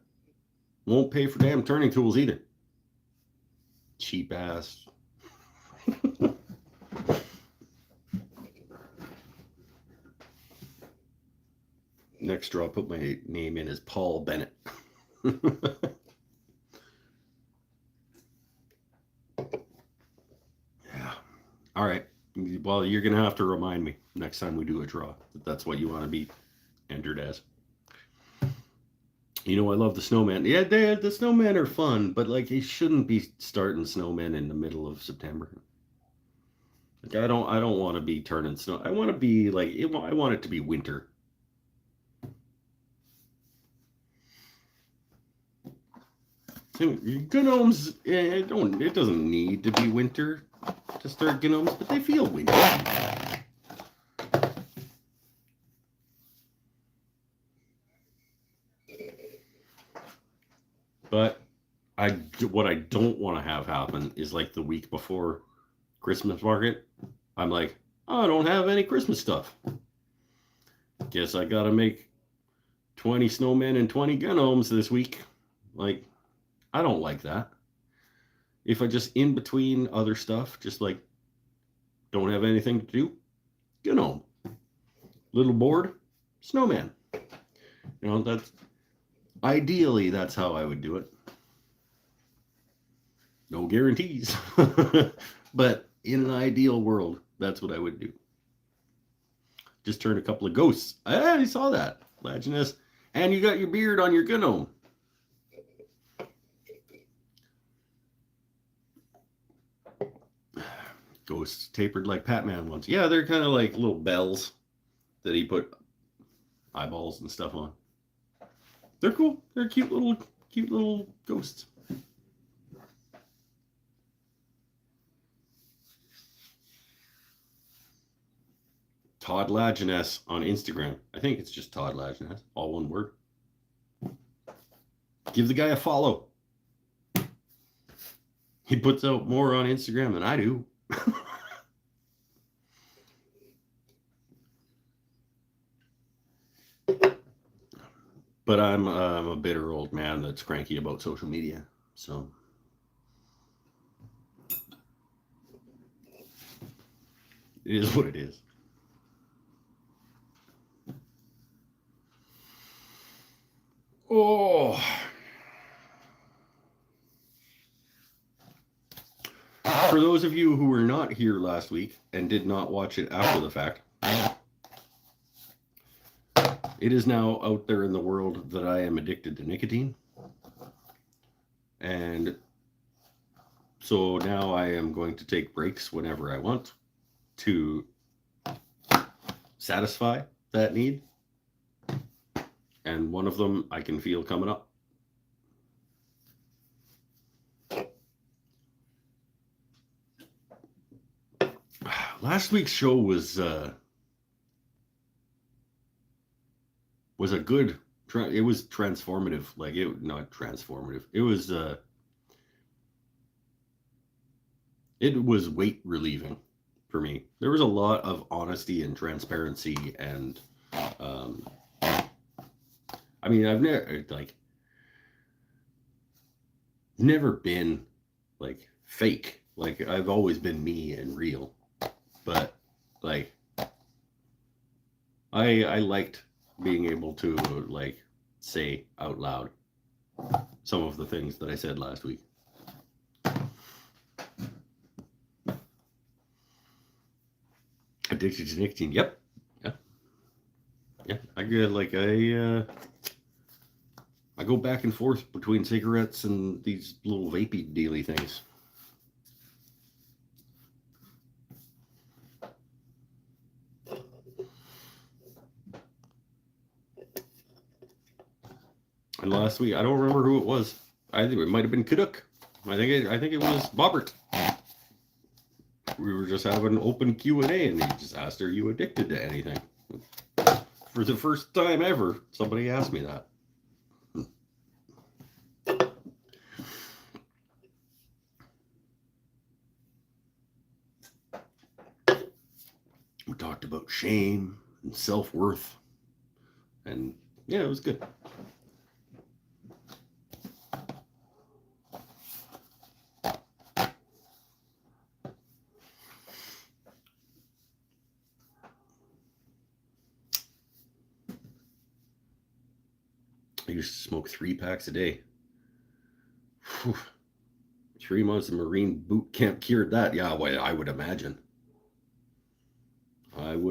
Won't pay for damn turning tools either. Cheap ass. Next draw, I'll put my name in as Paul Bennett. Yeah. All right. Well, you're going to have to remind me next time we do a draw that that's what you want to be entered as. You know, I love the snowman. Yeah, the snowmen are fun, but like you shouldn't be starting snowmen in the middle of September. Like I don't want to be turning snow. I want to be like I want it to be winter. Gnomes, it doesn't need to be winter to start gnomes, but they feel winter. But what I don't want to have happen is like the week before Christmas market, I'm like, oh, I don't have any Christmas stuff. Guess I gotta make 20 snowmen and 20 gnomes this week. Like, I don't like that. If I just in between other stuff, just like don't have anything to do, gnome. Little bored, snowman. You know, that's ideally that's how I would do it. No guarantees. But in an ideal world, that's what I would do. Just turn a couple of ghosts. I saw that. Laginess. And you got your beard on your gnome. Ghosts tapered like Patman ones. Yeah, they're kind of like little bells that he put eyeballs and stuff on. They're cool. They're cute little ghosts. Todd Laginess on Instagram. I think it's just Todd Laginess, all one word. Give the guy a follow. He puts out more on Instagram than I do. But I'm a bitter old man that's cranky about social media. So it is what it is. Oh. for those of you who were not here last week and did not watch it after the fact, it is now out there in the world that I am addicted to nicotine. And so now I am going to take breaks whenever I want to satisfy that need. And one of them I can feel coming up. Last week's show was a good, it was transformative. Like, it, not transformative. It was weight relieving for me. There was a lot of honesty and transparency, and I mean, I've never been like fake. Like, I've always been me and real. But like, I liked being able to like say out loud some of the things that I said last week. Addicted to nicotine. Yep. Yeah. I go back and forth between cigarettes and these little vapey dealy things. And last week, I don't remember who it was. I think it might have been Kaduk. I think it was Bobbert. We were just having an open Q&A, and he just asked, "Are you addicted to anything?" For the first time ever, somebody asked me that. We talked about shame and self-worth, and yeah, it was good. I used to smoke 3 packs a day. Whew. 3 months of Marine boot camp cured that. Yeah, well, I would imagine. I'm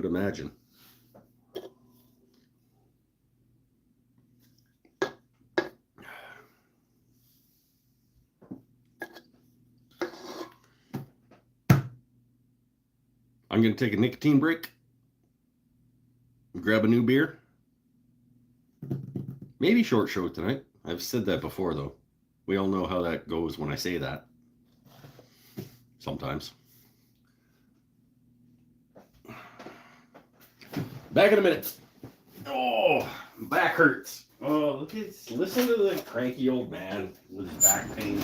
going to take a nicotine break. Grab a new beer. Maybe short show tonight. I've said that before, though. We all know how that goes when I say that. Sometimes. Back in a minute. Oh, back hurts. Oh, listen to the cranky old man with his back pain.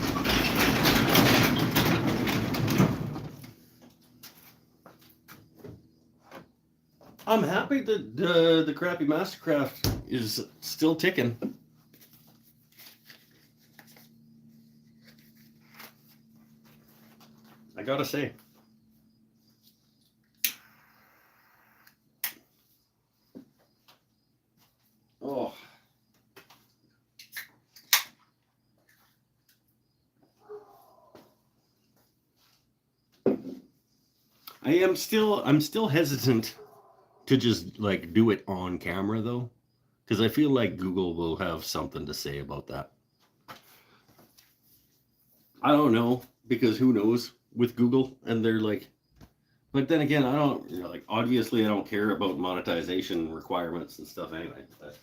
I'm happy that the crappy Mastercraft is still ticking. I gotta say. Oh. I'm still hesitant to just like do it on camera, though, because I feel like Google will have something to say about that. I don't know, because who knows with Google, and they're like, but then again, I don't, like, obviously I don't care about monetization requirements and stuff anyway. But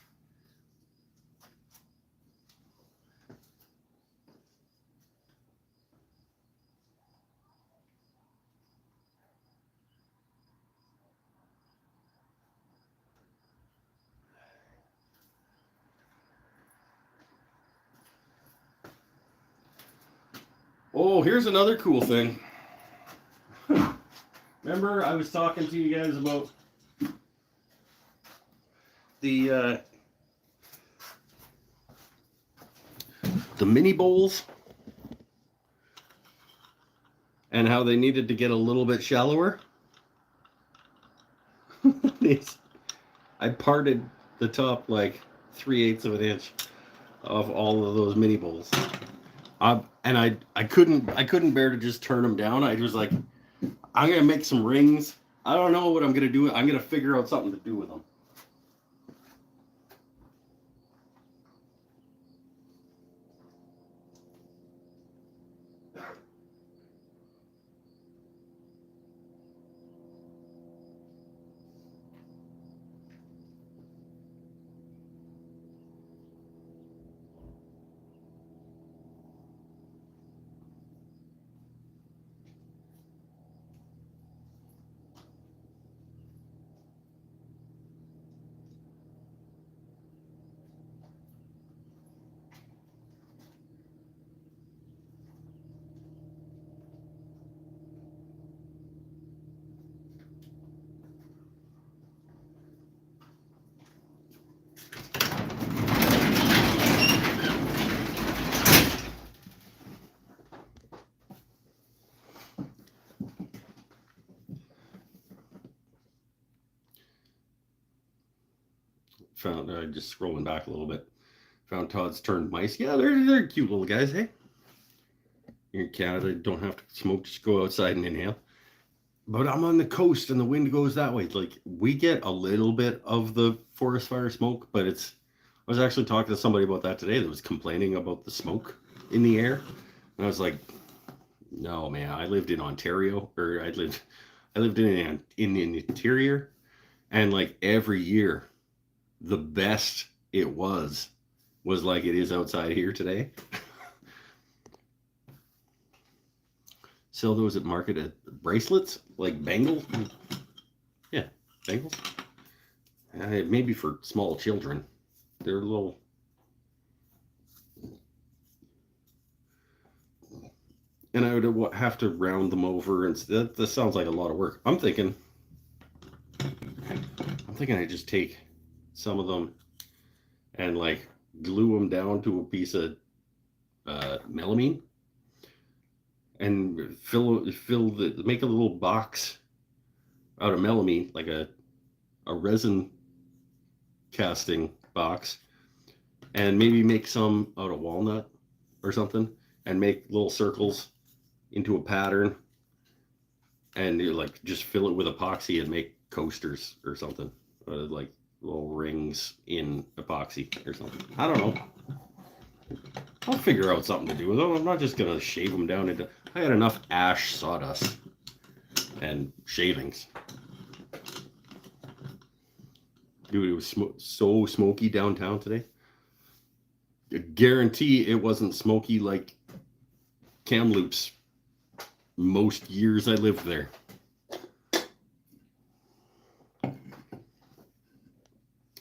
oh, here's another cool thing. Remember, I was talking to you guys about the mini bowls and how they needed to get a little bit shallower. I parted the top like 3/8 of an inch of all of those mini bowls. And I couldn't bear to just turn them down. I was like, I'm gonna make some rings. I don't know what I'm gonna do. I'm gonna figure out something to do with them. Found just scrolling back a little bit. Found Todd's turned mice. Yeah, they're cute little guys. Hey, you're in Canada, you don't have to smoke. Just go outside and inhale. But I'm on the coast, and the wind goes that way. Like we get a little bit of the forest fire smoke, but it's. I was actually talking to somebody about that today that was complaining about the smoke in the air, and I was like, "No, man. I lived in Ontario, or I lived in the interior, and like every year, the best it was like it is outside here today." Sell those at market at bracelets, like bangles. Yeah, bangles. Maybe for small children. They're little. And I would have to round them over, and that sounds like a lot of work. I'm thinking I just take some of them and like glue them down to a piece of melamine and make a little box out of melamine, like a resin casting box, and maybe make some out of walnut or something, and make little circles into a pattern, and you like just fill it with epoxy and make coasters or something, like little rings in epoxy or something. I don't know. I'll figure out something to do with them. I'm not just gonna shave them down into. I had enough ash sawdust and shavings. Dude, it was so smoky downtown today. I guarantee it wasn't smoky like Kamloops most years I lived there.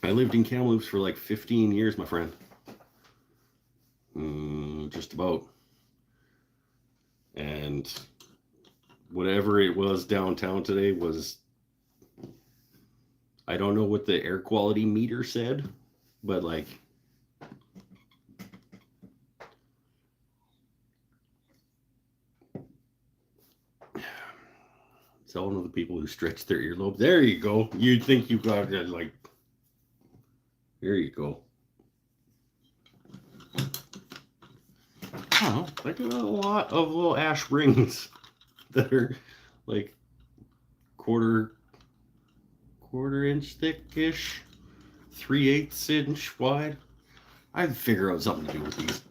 I lived in Kamloops for like 15 years, my friend. Just about. And whatever it was downtown today was, I don't know what the air quality meter said, but like, tell one of the people who stretch their earlobe. There you go. You'd think you got like, there you go. I don't know. I got a lot of little ash rings that are like quarter inch thick-ish, 3/8 inch wide. I'd figure out something to do with these.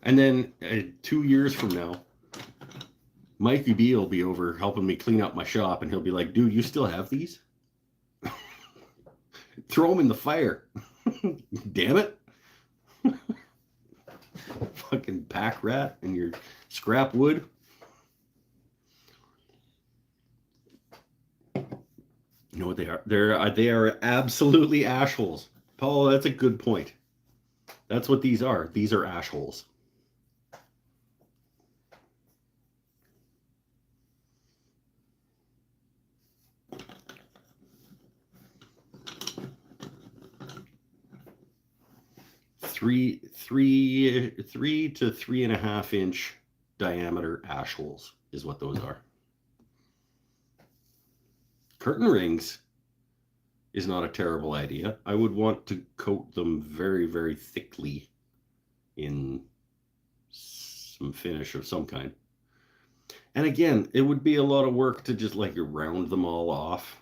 And then 2 years from now, Mikey B will be over helping me clean up my shop, and he'll be like, "Dude, you still have these? Throw them in the fire." Damn it. Fucking pack rat and your scrap wood. You know what they are? They are absolutely ash holes. Paul, that's a good point. That's what these are. These are ash holes. Three to 3.5 inch diameter ash holes is what those are. Curtain rings is not a terrible idea. I would want to coat them very, very thickly in some finish of some kind. And again, it would be a lot of work to just like round them all off.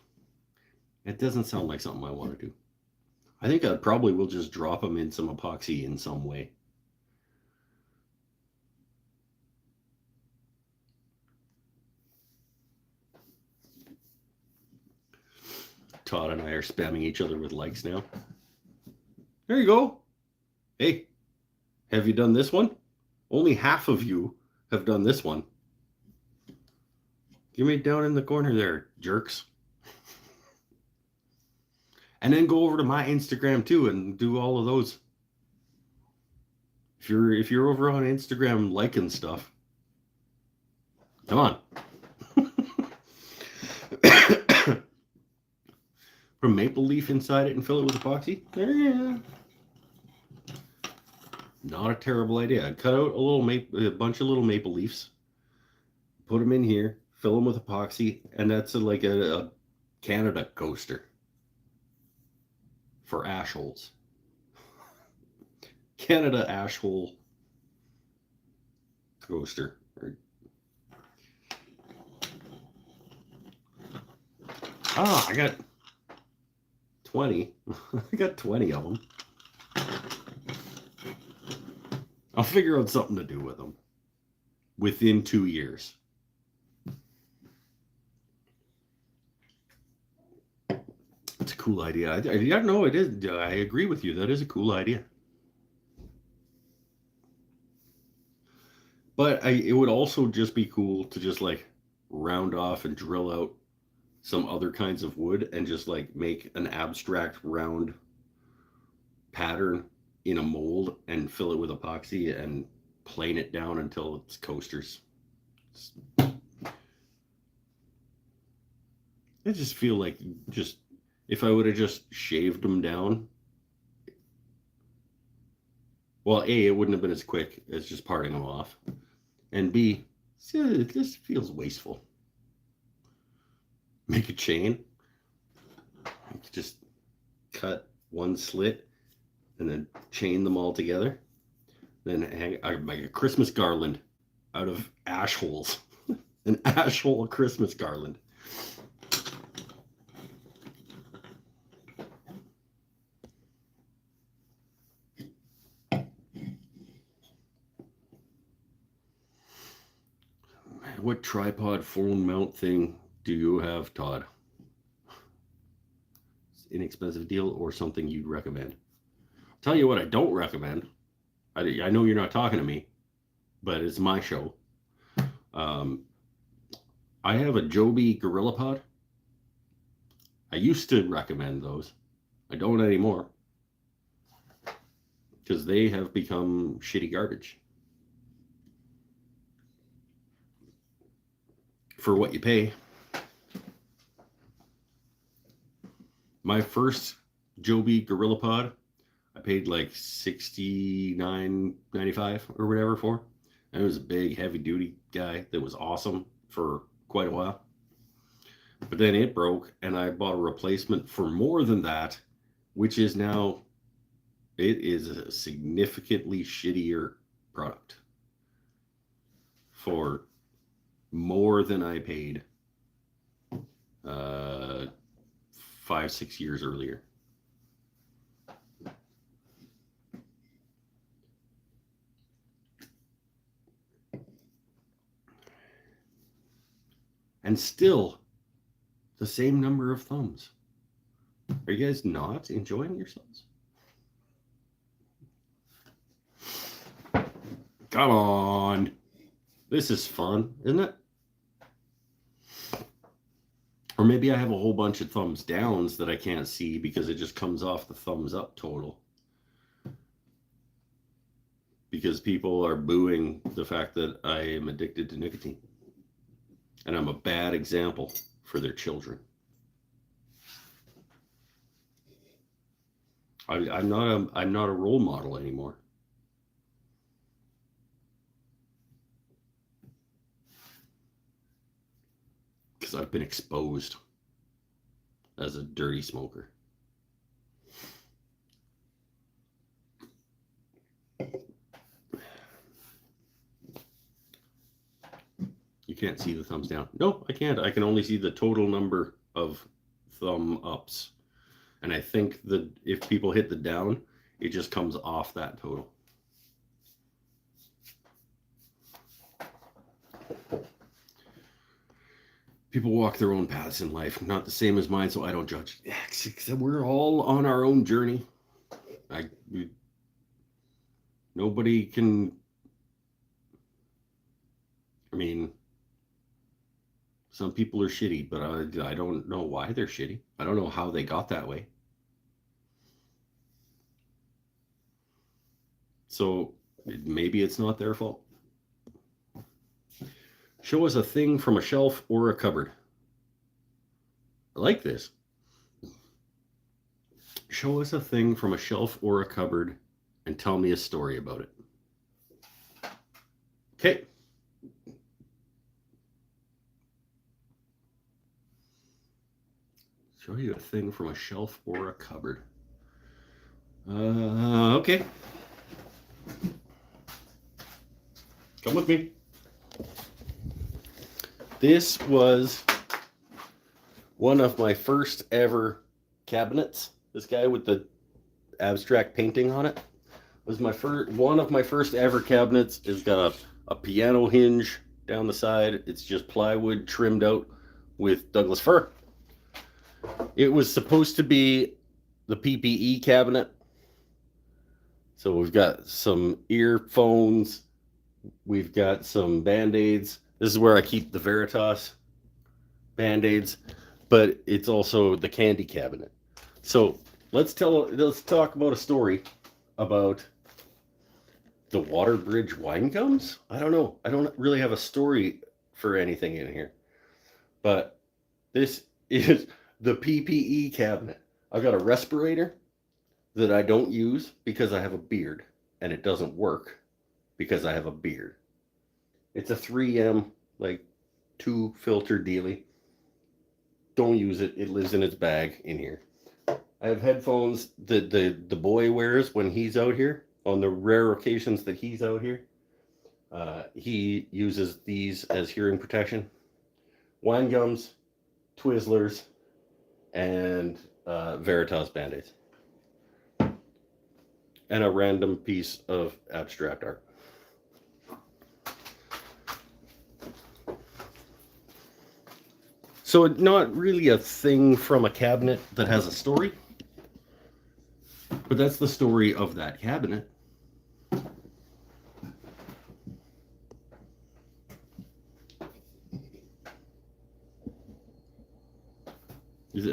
It doesn't sound like something I want to do. I think I probably will just drop them in some epoxy in some way. Todd and I are spamming each other with likes now. There you go. Hey, have you done this one? Only half of you have done this one. Give me down in the corner there, jerks. And then go over to my Instagram too and do all of those. If you're over on Instagram liking stuff, come on. Put a maple leaf inside it and fill it with epoxy. Yeah. Not a terrible idea. I'd cut out a bunch of little maple leaves, put them in here, fill them with epoxy, and that's like a Canada coaster for ash holes. Canada ash hole coaster. I got 20. I got 20 of them. I'll figure out something to do with them within 2 years. It's a cool idea. I don't know. It is. I agree with you. That is a cool idea. But it would also just be cool to just like round off and drill out some other kinds of wood and just like make an abstract round pattern in a mold and fill it with epoxy and plane it down until it's coasters. I just feel like just if I would have just shaved them down, well, A, it wouldn't have been as quick as just parting them off, and B, it just feels wasteful. Make a chain, just cut one slit and then chain them all together. Then I make a Christmas garland out of ash holes. An ash hole Christmas garland. What tripod phone mount thing do you have, Todd? Inexpensive deal or something you'd recommend? I'll tell you what I don't recommend. I know you're not talking to me, but it's my show. I have a Joby GorillaPod. I used to recommend those. I don't anymore because they have become shitty garbage for what you pay. My first Joby GorillaPod, I paid like $69.95 or whatever for. And it was a big, heavy-duty guy that was awesome for quite a while. But then it broke, and I bought a replacement for more than that, which is now, it is a significantly shittier product for more than I paid 5-6 years earlier. And still the same number of thumbs. Are you guys not enjoying yourselves? Come on. This is fun, isn't it? Or maybe I have a whole bunch of thumbs downs that I can't see because it just comes off the thumbs up total. Because people are booing the fact that I am addicted to nicotine. And I'm a bad example for their children. I'm not a role model anymore. Because I've been exposed as a dirty smoker. can't see the thumbs down. No, I can't. I can only see the total number of thumb ups. And I think that if people hit the down, it just comes off that total. People walk their own paths in life, not the same as mine, so I don't judge. We're all on our own journey. Nobody can. I mean, some people are shitty, but I don't know why they're shitty. I don't know how they got that way. So maybe it's not their fault. Show us a thing from a shelf or a cupboard. I like this. Show us a thing from a shelf or a cupboard and tell me a story about it. Okay. Show you a thing from a shelf or a cupboard. Okay. Come with me. This was one of my first ever cabinets. This guy with the abstract painting on it was one of my first ever cabinets. It's got a piano hinge down the side. It's just plywood trimmed out with Douglas fir. It was supposed to be the PPE cabinet. So we've got some earphones. We've got some Band-Aids. This is where I keep the Veritas Band-Aids, but it's also the candy cabinet. So let's talk about a story about the Waterbridge wine gums. I don't know. I don't really have a story for anything in here, but this is the PPE cabinet. I've got a respirator that I don't use because I have a beard, and it doesn't work because I have a beard. It's a 3M, like 2 filter dealie. Don't use it. It lives in its bag in here. I have headphones that the boy wears when he's out here. On the rare occasions that he's out here, he uses these as hearing protection. Wine gums, Twizzlers, and Veritas Band-Aids. And a random piece of abstract art. So not really a thing from a cabinet that has a story, but that's the story of that cabinet.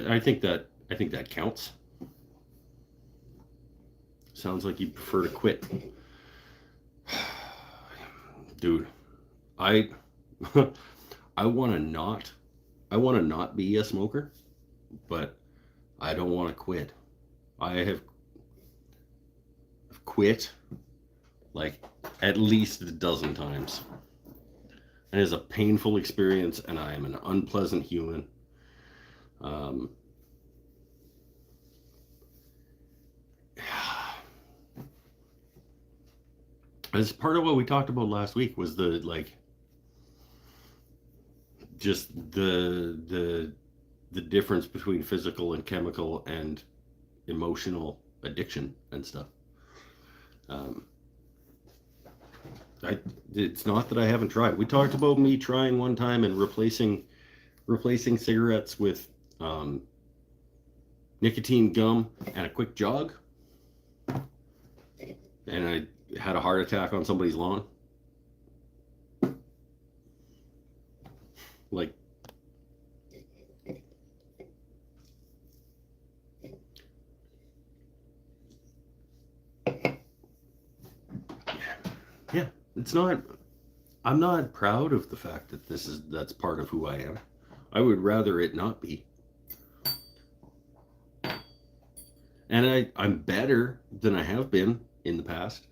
I think that counts. Sounds like you prefer to quit. Dude, I want to not be a smoker, but I don't want to quit. I have quit like at least a dozen times. And it is a painful experience, and I am an unpleasant human. As part of what we talked about last week was just the difference between physical and chemical and emotional addiction and stuff. It's not that I haven't tried. We talked about me trying one time and replacing cigarettes with nicotine gum and a quick jog, and I had a heart attack on somebody's lawn. Like, yeah, it's not. I'm not proud of the fact that that's part of who I am. I would rather it not be. And I'm better than I have been in the past.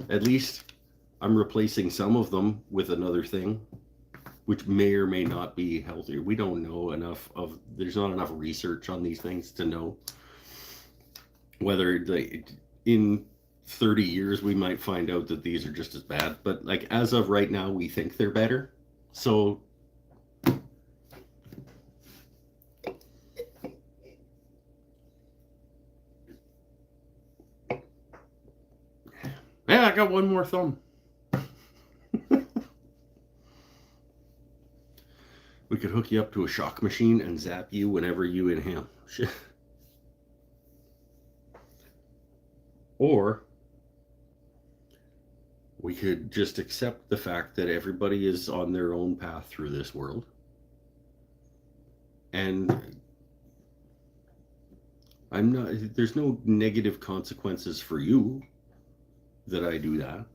At least I'm replacing some of them with another thing, which may or may not be healthier. We don't know enough there's not enough research on these things to know whether in 30 years we might find out that these are just as bad. But like as of right now, we think they're better. So Yeah, I got one more thumb. We could hook you up to a shock machine and zap you whenever you inhale. Or we could just accept the fact that everybody is on their own path through this world. And there's no negative consequences for you that I do that.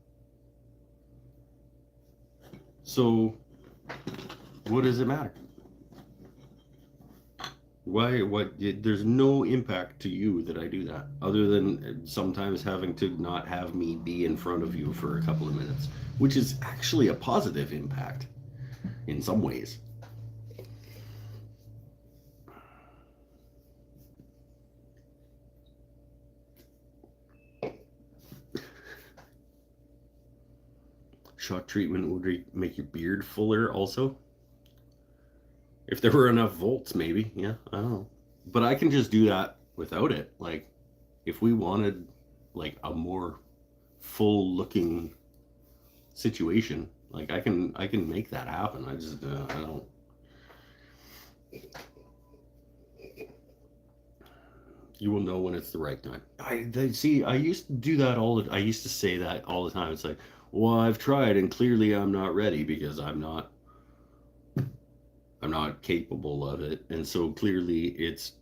So what does it matter? There's no impact to you that I do that, other than sometimes having to not have me be in front of you for a couple of minutes, which is actually a positive impact in some ways. Shock treatment would make your beard fuller also. If there were enough volts, maybe. Yeah, I don't know. But I can just do that without it. Like, if we wanted like a more full looking situation, like I can make that happen. I just I don't. You will know when it's the right time. I used to do that I used to say that all the time. It's like, well, I've tried and clearly I'm not ready because I'm not capable of it, and so clearly it's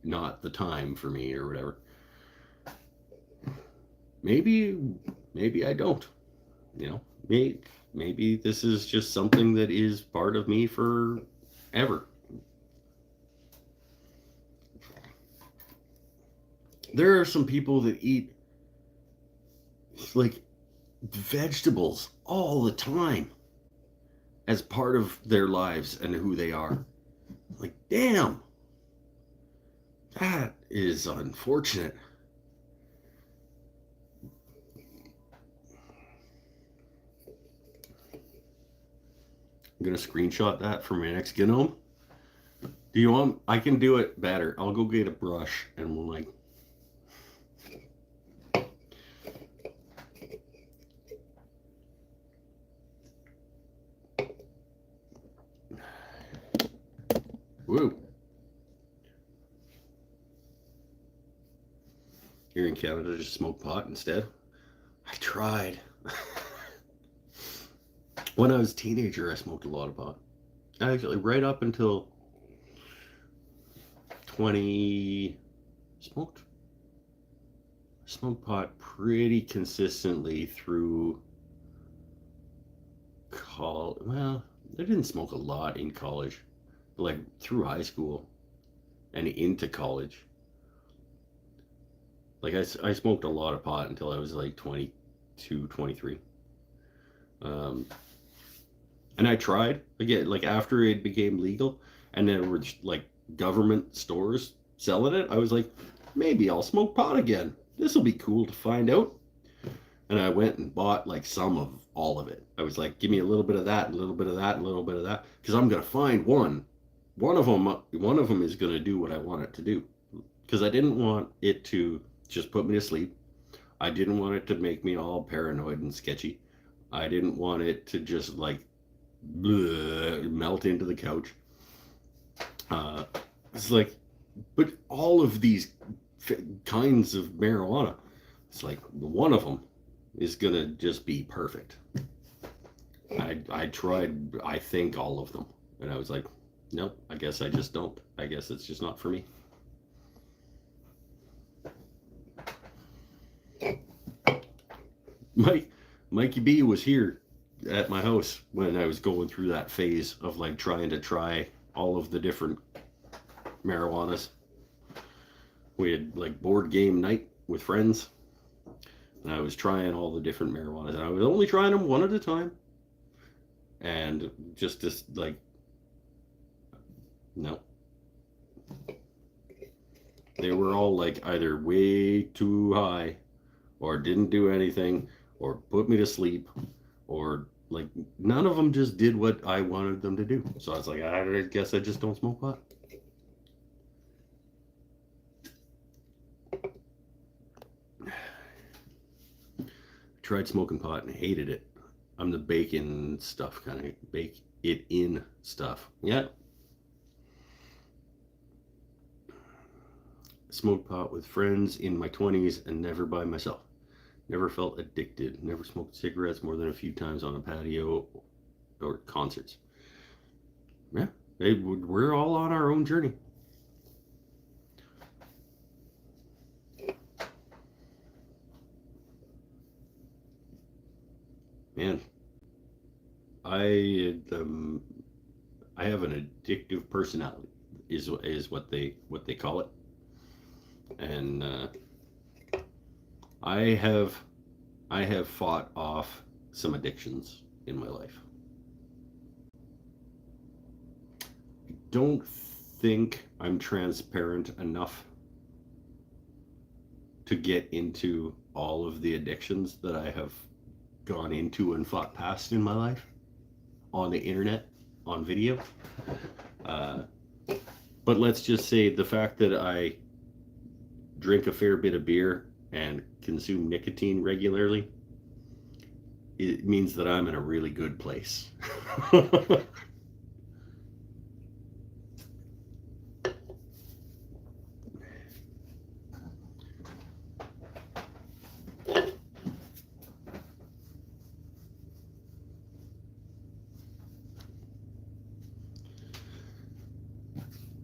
not the time for me or whatever. Maybe I don't. You know, maybe this is just something that is part of me forever. There are some people that eat like vegetables all the time as part of their lives and who they are. Like, damn, that is unfortunate. I'm gonna screenshot that for my next Gnome. Do you want? I can do it better. I'll go get a brush and we'll like. Woo. Here in Canada, just smoke pot instead. I tried. When I was a teenager, I smoked a lot of pot. Actually, right up until 20, smoked pot pretty consistently through college. Well, I didn't smoke a lot in college, but like through high school and into college. Like I smoked a lot of pot until I was like 22, 23. And I tried again, like after it became legal, and there were like government stores selling it. I was like, maybe I'll smoke pot again. This will be cool to find out. And I went and bought like some of all of it. I was like, give me a little bit of that, a little bit of that, a little bit of that, because I'm gonna find one. One of them is gonna do what I want it to do. Because I didn't want it to just put me to sleep. I didn't want it to make me all paranoid and sketchy. I didn't want it to just like melt into the couch. It's like, but all of these kinds of marijuana, it's like one of them is gonna just be perfect. I tried, I think, all of them, and I was like, nope, I guess I just don't. I guess it's just not for me. Mikey B was here at my house when I was going through that phase of like trying to try all of the different marijuanas. We had like board game night with friends, and I was trying all the different marijuanas, and I was only trying them one at a time, and just like, no, they were all like either way too high, or didn't do anything, or put me to sleep, or like none of them just did what I wanted them to do. So I was like, I guess I just don't smoke pot. tried smoking pot and hated it. I'm the bacon stuff kind of, bake it in stuff. Yeah. Smoked pot with friends in my 20s and never by myself. Never felt addicted. Never smoked cigarettes more than a few times on a patio or concerts. Yeah, we're all on our own journey. Man, I I have an addictive personality, is what they call it, and I have I have fought off some addictions in my life. Don't think I'm transparent enough to get into all of the addictions that I have gone into and fought past in my life on the internet, on video. Uh, but let's just say the fact that I drink a fair bit of beer and consume nicotine regularly, it means that I'm in a really good place.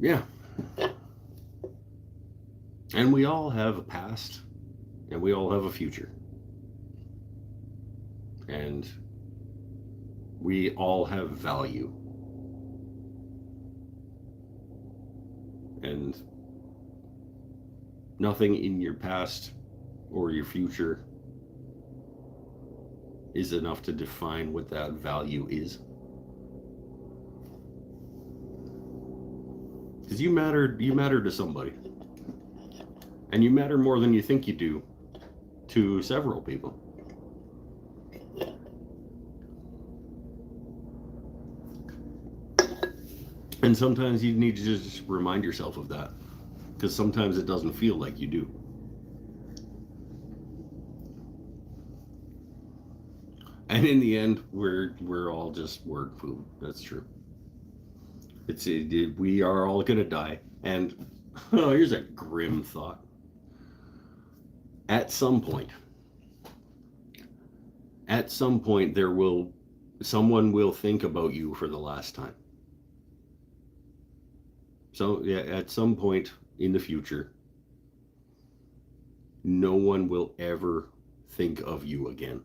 Yeah. And we all have a past and we all have a future. And we all have value. And nothing in your past or your future is enough to define what that value is. Because you matter to somebody. And you matter more than you think you do to several people. And sometimes you need to just remind yourself of that. Because sometimes it doesn't feel like you do. And in the end, we're all just word food. That's true. We are all gonna die. And oh, here's a grim thought. At some point, someone will think about you for the last time. So yeah, at some point in the future, no one will ever think of you again.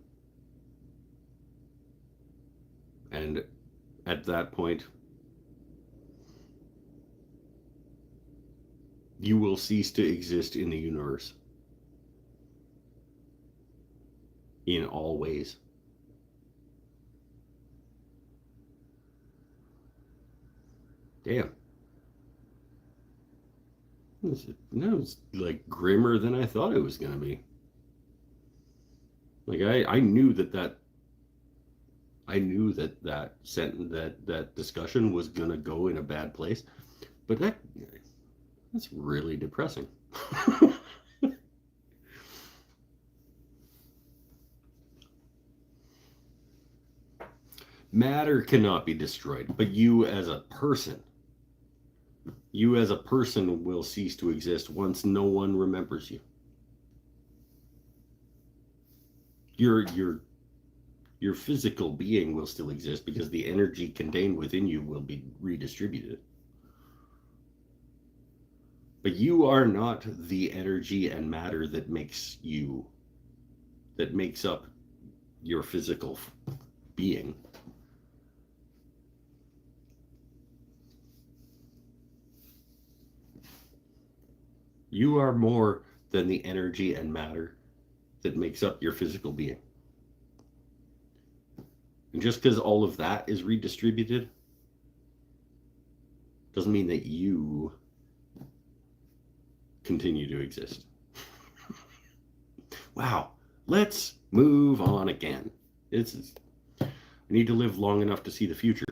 And at that point, you will cease to exist in the universe. In all ways. Damn. It's like grimmer than I thought it was going to be. Like I knew that sentence, that discussion was going to go in a bad place, but that's really depressing. Matter cannot be destroyed, but you as a person will cease to exist once no one remembers you. Your physical being will still exist because the energy contained within you will be redistributed. But you are not the energy and matter that makes up your physical being. You are more than the energy and matter that makes up your physical being. And just because all of that is redistributed doesn't mean that you continue to exist. Wow. Let's move on again. I need to live long enough to see the future.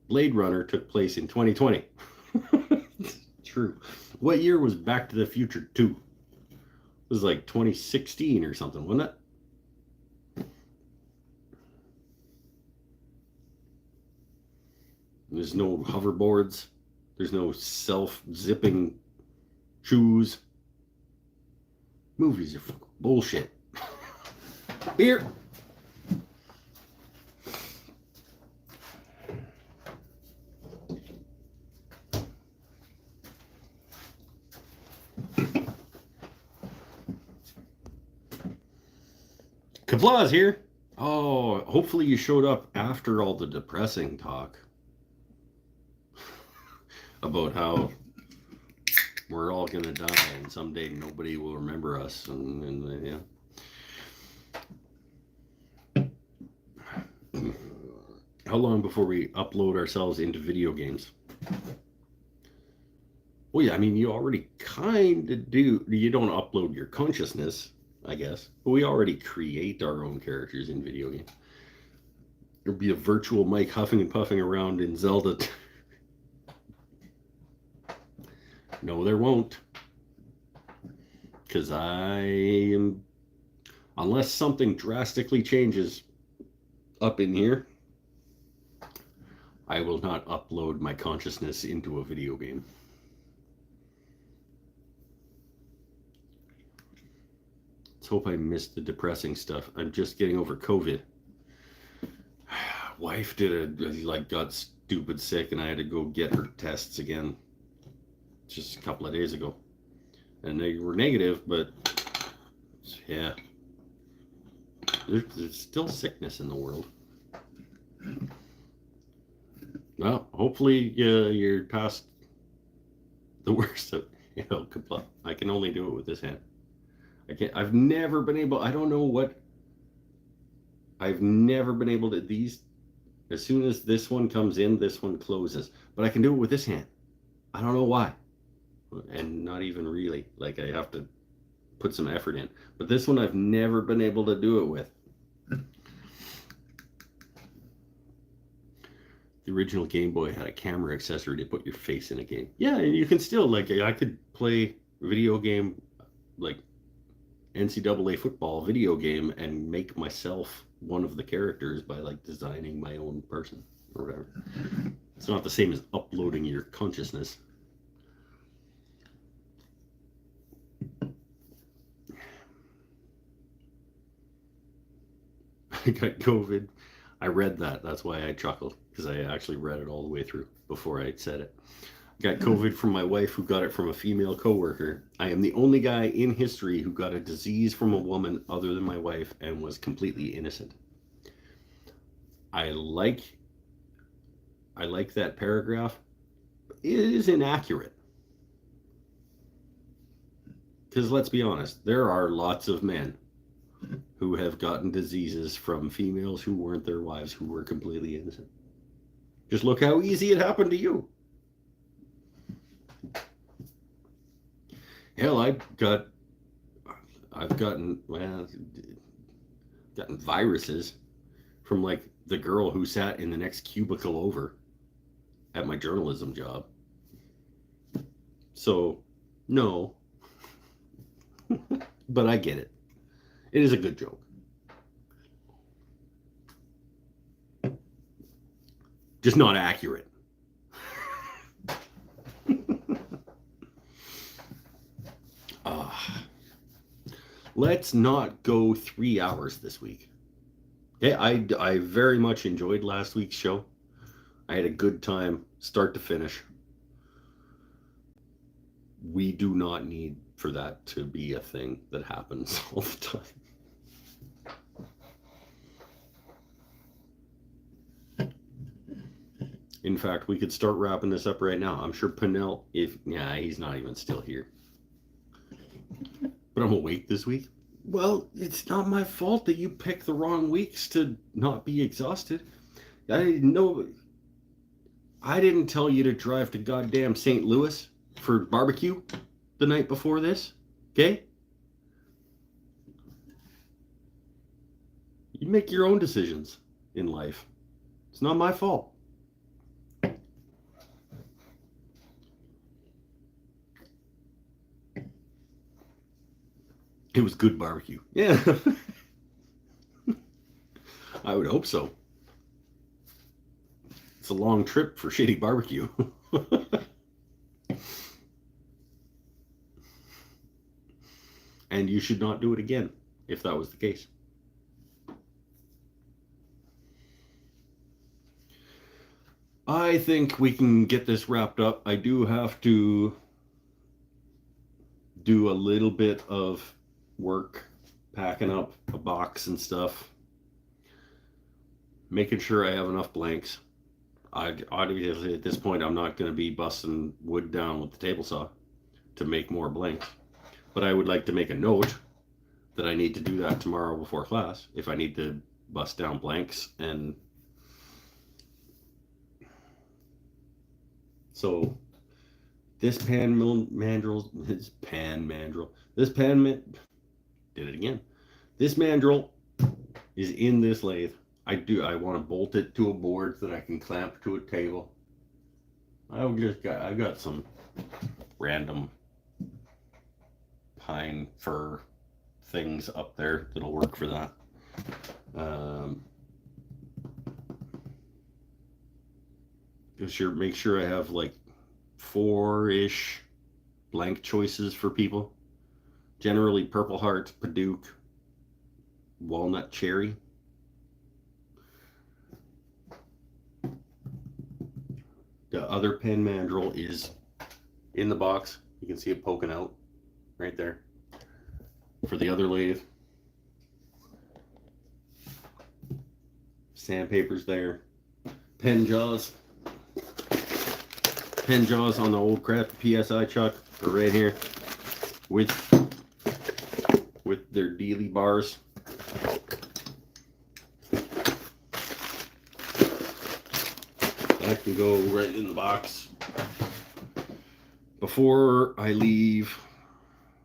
Blade Runner took place in 2020. True. What year was Back to the Future 2? It was like 2016 or something, wasn't it? There's no hoverboards. There's no self-zipping shoes. Movies are bullshit. Beer. Kablah's here. Oh, hopefully you showed up after all the depressing talk about how we're all gonna die and someday nobody will remember us, and yeah. How long before we upload ourselves into video games? Well, yeah, I mean, you already kind of do. You don't upload your consciousness, I guess, but we already create our own characters in video games. There'll be a virtual Mike huffing and puffing around in Zelda. No, there won't. Because I am, unless something drastically changes up in here, I will not upload my consciousness into a video game. Let's hope I missed the depressing stuff. I'm just getting over COVID. Wife got stupid sick, and I had to go get her tests again just a couple of days ago. And they were negative, but yeah. There's still sickness in the world. Well, hopefully you're past the worst of, I can only do it with this hand. I've never been able, I don't know what, I've never been able to, as soon as this one comes in, this one closes. But I can do it with this hand. I don't know why. And not even really. Like, I have to put some effort in. But this one I've never been able to do it with. The original Game Boy had a camera accessory to put your face in a game. Yeah, and you can still, like, I could play video game, like NCAA football video game, and make myself one of the characters by, like, designing my own person or whatever. It's not the same as uploading your consciousness. I got COVID. I read that. That's why I chuckled, because I actually read it all the way through before I said it. Got COVID from my wife, who got it from a female coworker. I am the only guy in history who got a disease from a woman other than my wife and was completely innocent. I like that paragraph. It is inaccurate. Because let's be honest, there are lots of men who have gotten diseases from females who weren't their wives, who were completely innocent. Just look how easy it happened to you. Hell, I've gotten viruses from, like, the girl who sat in the next cubicle over at my journalism job. So, no. But I get it. It is a good joke. Just not accurate. Let's not go 3 hours this week. Yeah, I very much enjoyed last week's show. I had a good time, start to finish. We do not need for that to be a thing that happens all the time. In fact, we could start wrapping this up right now. I'm sure Pinnell, he's not even still here. But I'm awake this week. Well, it's not my fault that you pick the wrong weeks to not be exhausted. I didn't tell you to drive to goddamn St. Louis for barbecue the night before this, okay? You make your own decisions in life. It's not my fault. It was good barbecue. Yeah. I would hope so. It's a long trip for shitty barbecue. And you should not do it again if that was the case. I think we can get this wrapped up. I do have to do a little bit of work packing up a box and stuff, making sure I have enough blanks. Obviously at this point I'm not going to be busting wood down with the table saw to make more blanks, but I would like to make a note that I need to do that tomorrow before class if I need to bust down blanks. And so this pan mandrel, did it again. This mandrel is in this lathe. I want to bolt it to a board so that I can clamp to a table. I've got some random pine fir things up there that'll work for that. Make sure I have like 4-ish blank choices for people. Generally Purple Heart, Paduke, Walnut Cherry. The other pen mandrel is in the box. You can see it poking out right there for the other lathe. Sandpaper's there. Pen jaws. Pen jaws on the old Craft PSI chuck are right here with their dealy bars. That can go right in the box before I leave.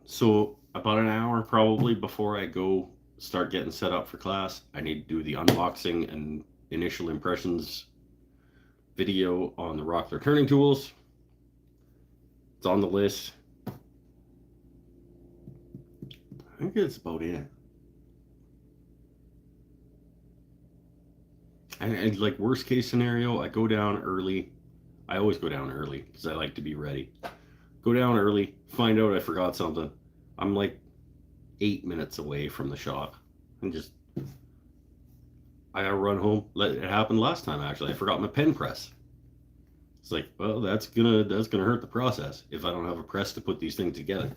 So about an hour probably before I go start getting set up for class, I need to do the unboxing and initial impressions video on the Rockler turning tools. It's on the list. I think that's about it. And like worst case scenario, I go down early. I always go down early because I like to be ready. Go down early, find out I forgot something. I'm like 8 minutes away from the shop, and I gotta run home. It happened last time actually. I forgot my pen press. It's like, well, that's gonna hurt the process if I don't have a press to put these things together.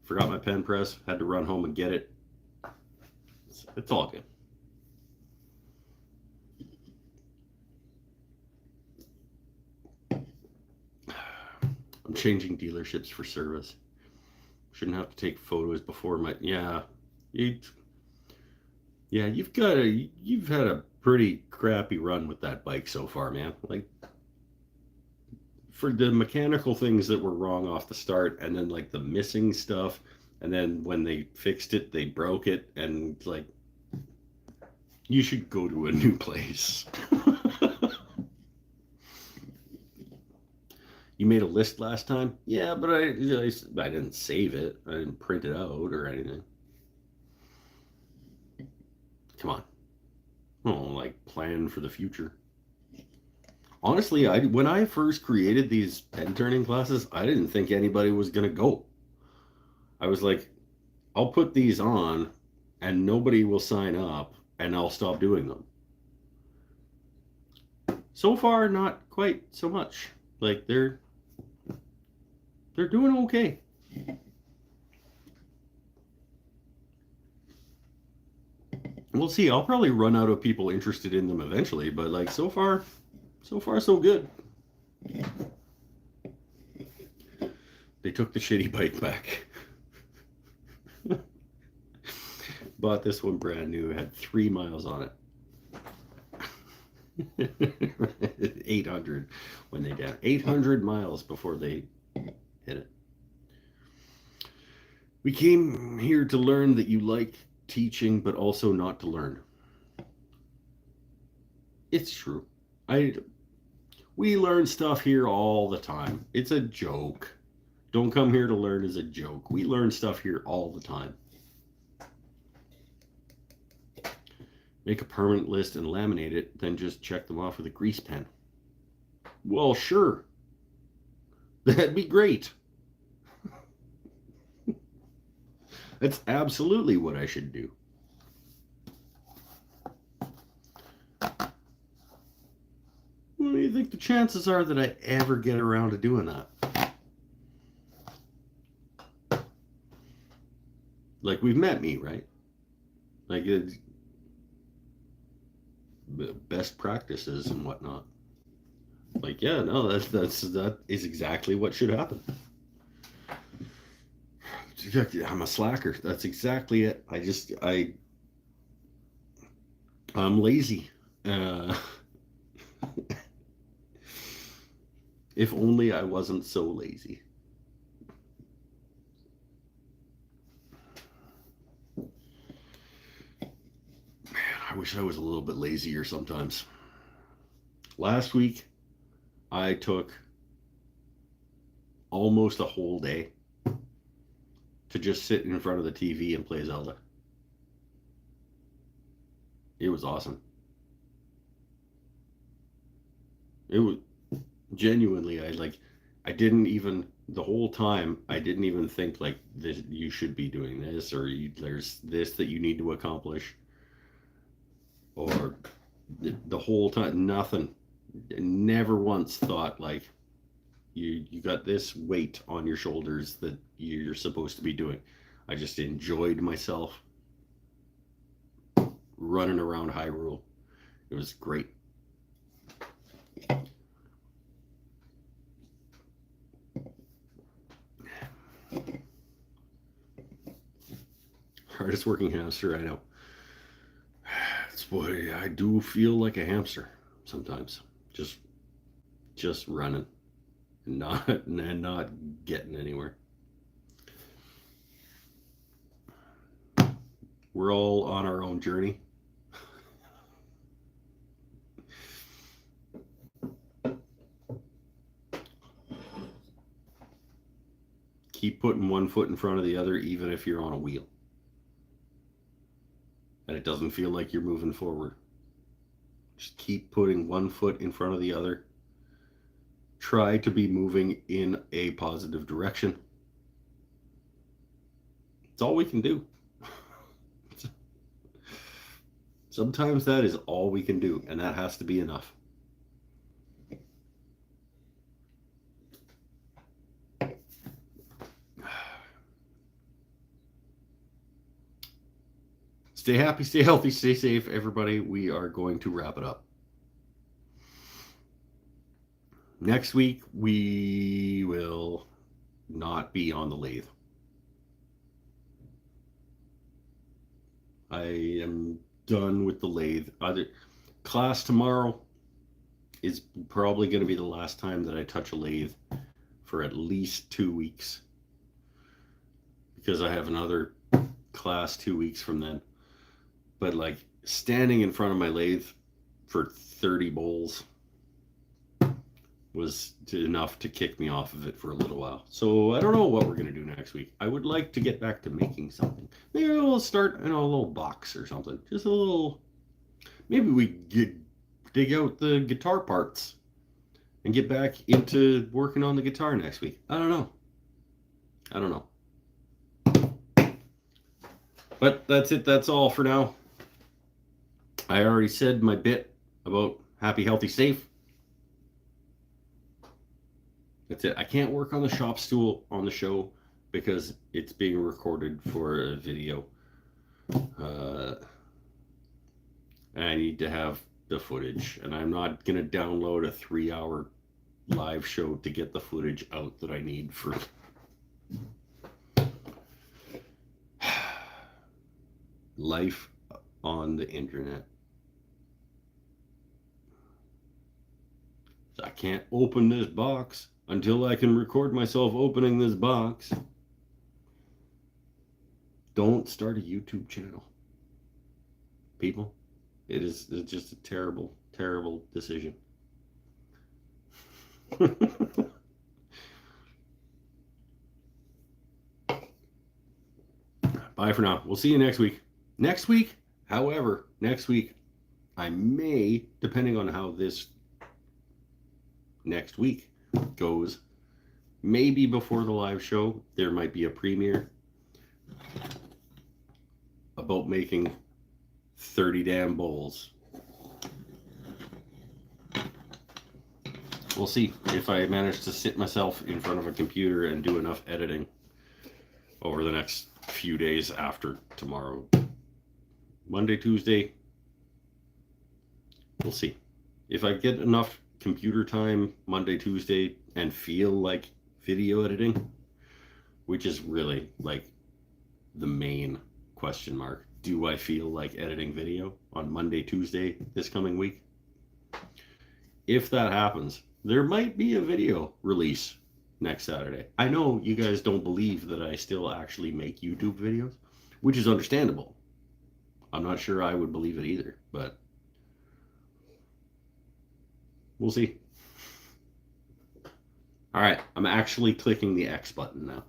Forgot my pen press. Had to run home and get it. It's all good. I'm changing dealerships for service. Shouldn't have to take photos before my you've had a pretty crappy run with that bike so far, man. Like for the mechanical things that were wrong off the start, and then like the missing stuff, and then when they fixed it they broke it, and like you should go to a new place. You made a list last time? Yeah, but I didn't save it. I didn't print it out or anything. Come on. Oh, like plan for the future. Honestly, when I first created these pen turning classes, I didn't think anybody was going to go. I was like, I'll put these on and nobody will sign up and I'll stop doing them. So far, not quite so much. Like they're doing okay. We'll see. I'll probably run out of people interested in them eventually, but like so far so good. They took the shitty bike back. Bought this one brand new. It had 3 miles on it. 800 when they down 800 miles before they hit it. We came here to learn that you like teaching, but also not to learn. It's true. We learn stuff here all the time. It's a joke. Don't come here to learn as a joke. We learn stuff here all the time. Make a permanent list and laminate it, then just check them off with a grease pen. Well, sure. That'd be great. That's absolutely what I should do. What do you think the chances are that I ever get around to doing that? Like, we've met me, right? Like, it's best practices and whatnot. Like, yeah, no, that is exactly what should happen. I'm a slacker. That's exactly it. I'm lazy. Uh, if only I wasn't so lazy. I wish I was a little bit lazier sometimes. Last week, I took almost a whole day to just sit in front of the TV and play Zelda. It was awesome. It was genuinely, I didn't even, the whole time, I didn't even think like this, you should be doing this, or there's this that you need to accomplish, or the whole time, nothing. Never once thought like you got this weight on your shoulders that you're supposed to be doing. I just enjoyed myself running around Hyrule. It was great. Hardest working hamster I know. It's boy, I do feel like a hamster sometimes. Just running and not getting anywhere. We're all on our own journey. Keep putting one foot in front of the other, even if you're on a wheel and it doesn't feel like you're moving forward. Just keep putting one foot in front of the other. Try to be moving in a positive direction. It's all we can do. Sometimes that is all we can do, and that has to be enough. Stay happy, stay healthy, stay safe, everybody. We are going to wrap it up. Next week, we will not be on the lathe. I am done with the lathe. Class tomorrow is probably going to be the last time that I touch a lathe for at least 2 weeks, because I have another class 2 weeks from then. But like standing in front of my lathe for 30 bowls was enough to kick me off of it for a little while. So I don't know what we're going to do next week. I would like to get back to making something. Maybe we'll start, a little box or something. Just a little, maybe we dig out the guitar parts and get back into working on the guitar next week. I don't know. But that's it. That's all for now. I already said my bit about happy, healthy, safe. That's it. I can't work on the shop stool on the show because it's being recorded for a video. I need to have the footage, and I'm not going to download a 3-hour live show to get the footage out that I need for life on the internet. So I can't open this box until I can record myself opening this box. Don't start a YouTube channel, people. It's just a terrible, terrible decision. Bye for now. We'll see you next week. Next week, I may, depending on how this next week goes. Maybe before the live show, there might be a premiere about making 30 damn bowls. We'll see if I manage to sit myself in front of a computer and do enough editing over the next few days after tomorrow. Monday, Tuesday, we'll see. If I get enough computer time Monday, Tuesday, and feel like video editing, which is really like the main question mark. Do I feel like editing video on Monday, Tuesday this coming week? If that happens, there might be a video release next Saturday. I know you guys don't believe that I still actually make YouTube videos, which is understandable. I'm not sure I would believe it either, but we'll see. All right, I'm actually clicking the X button now.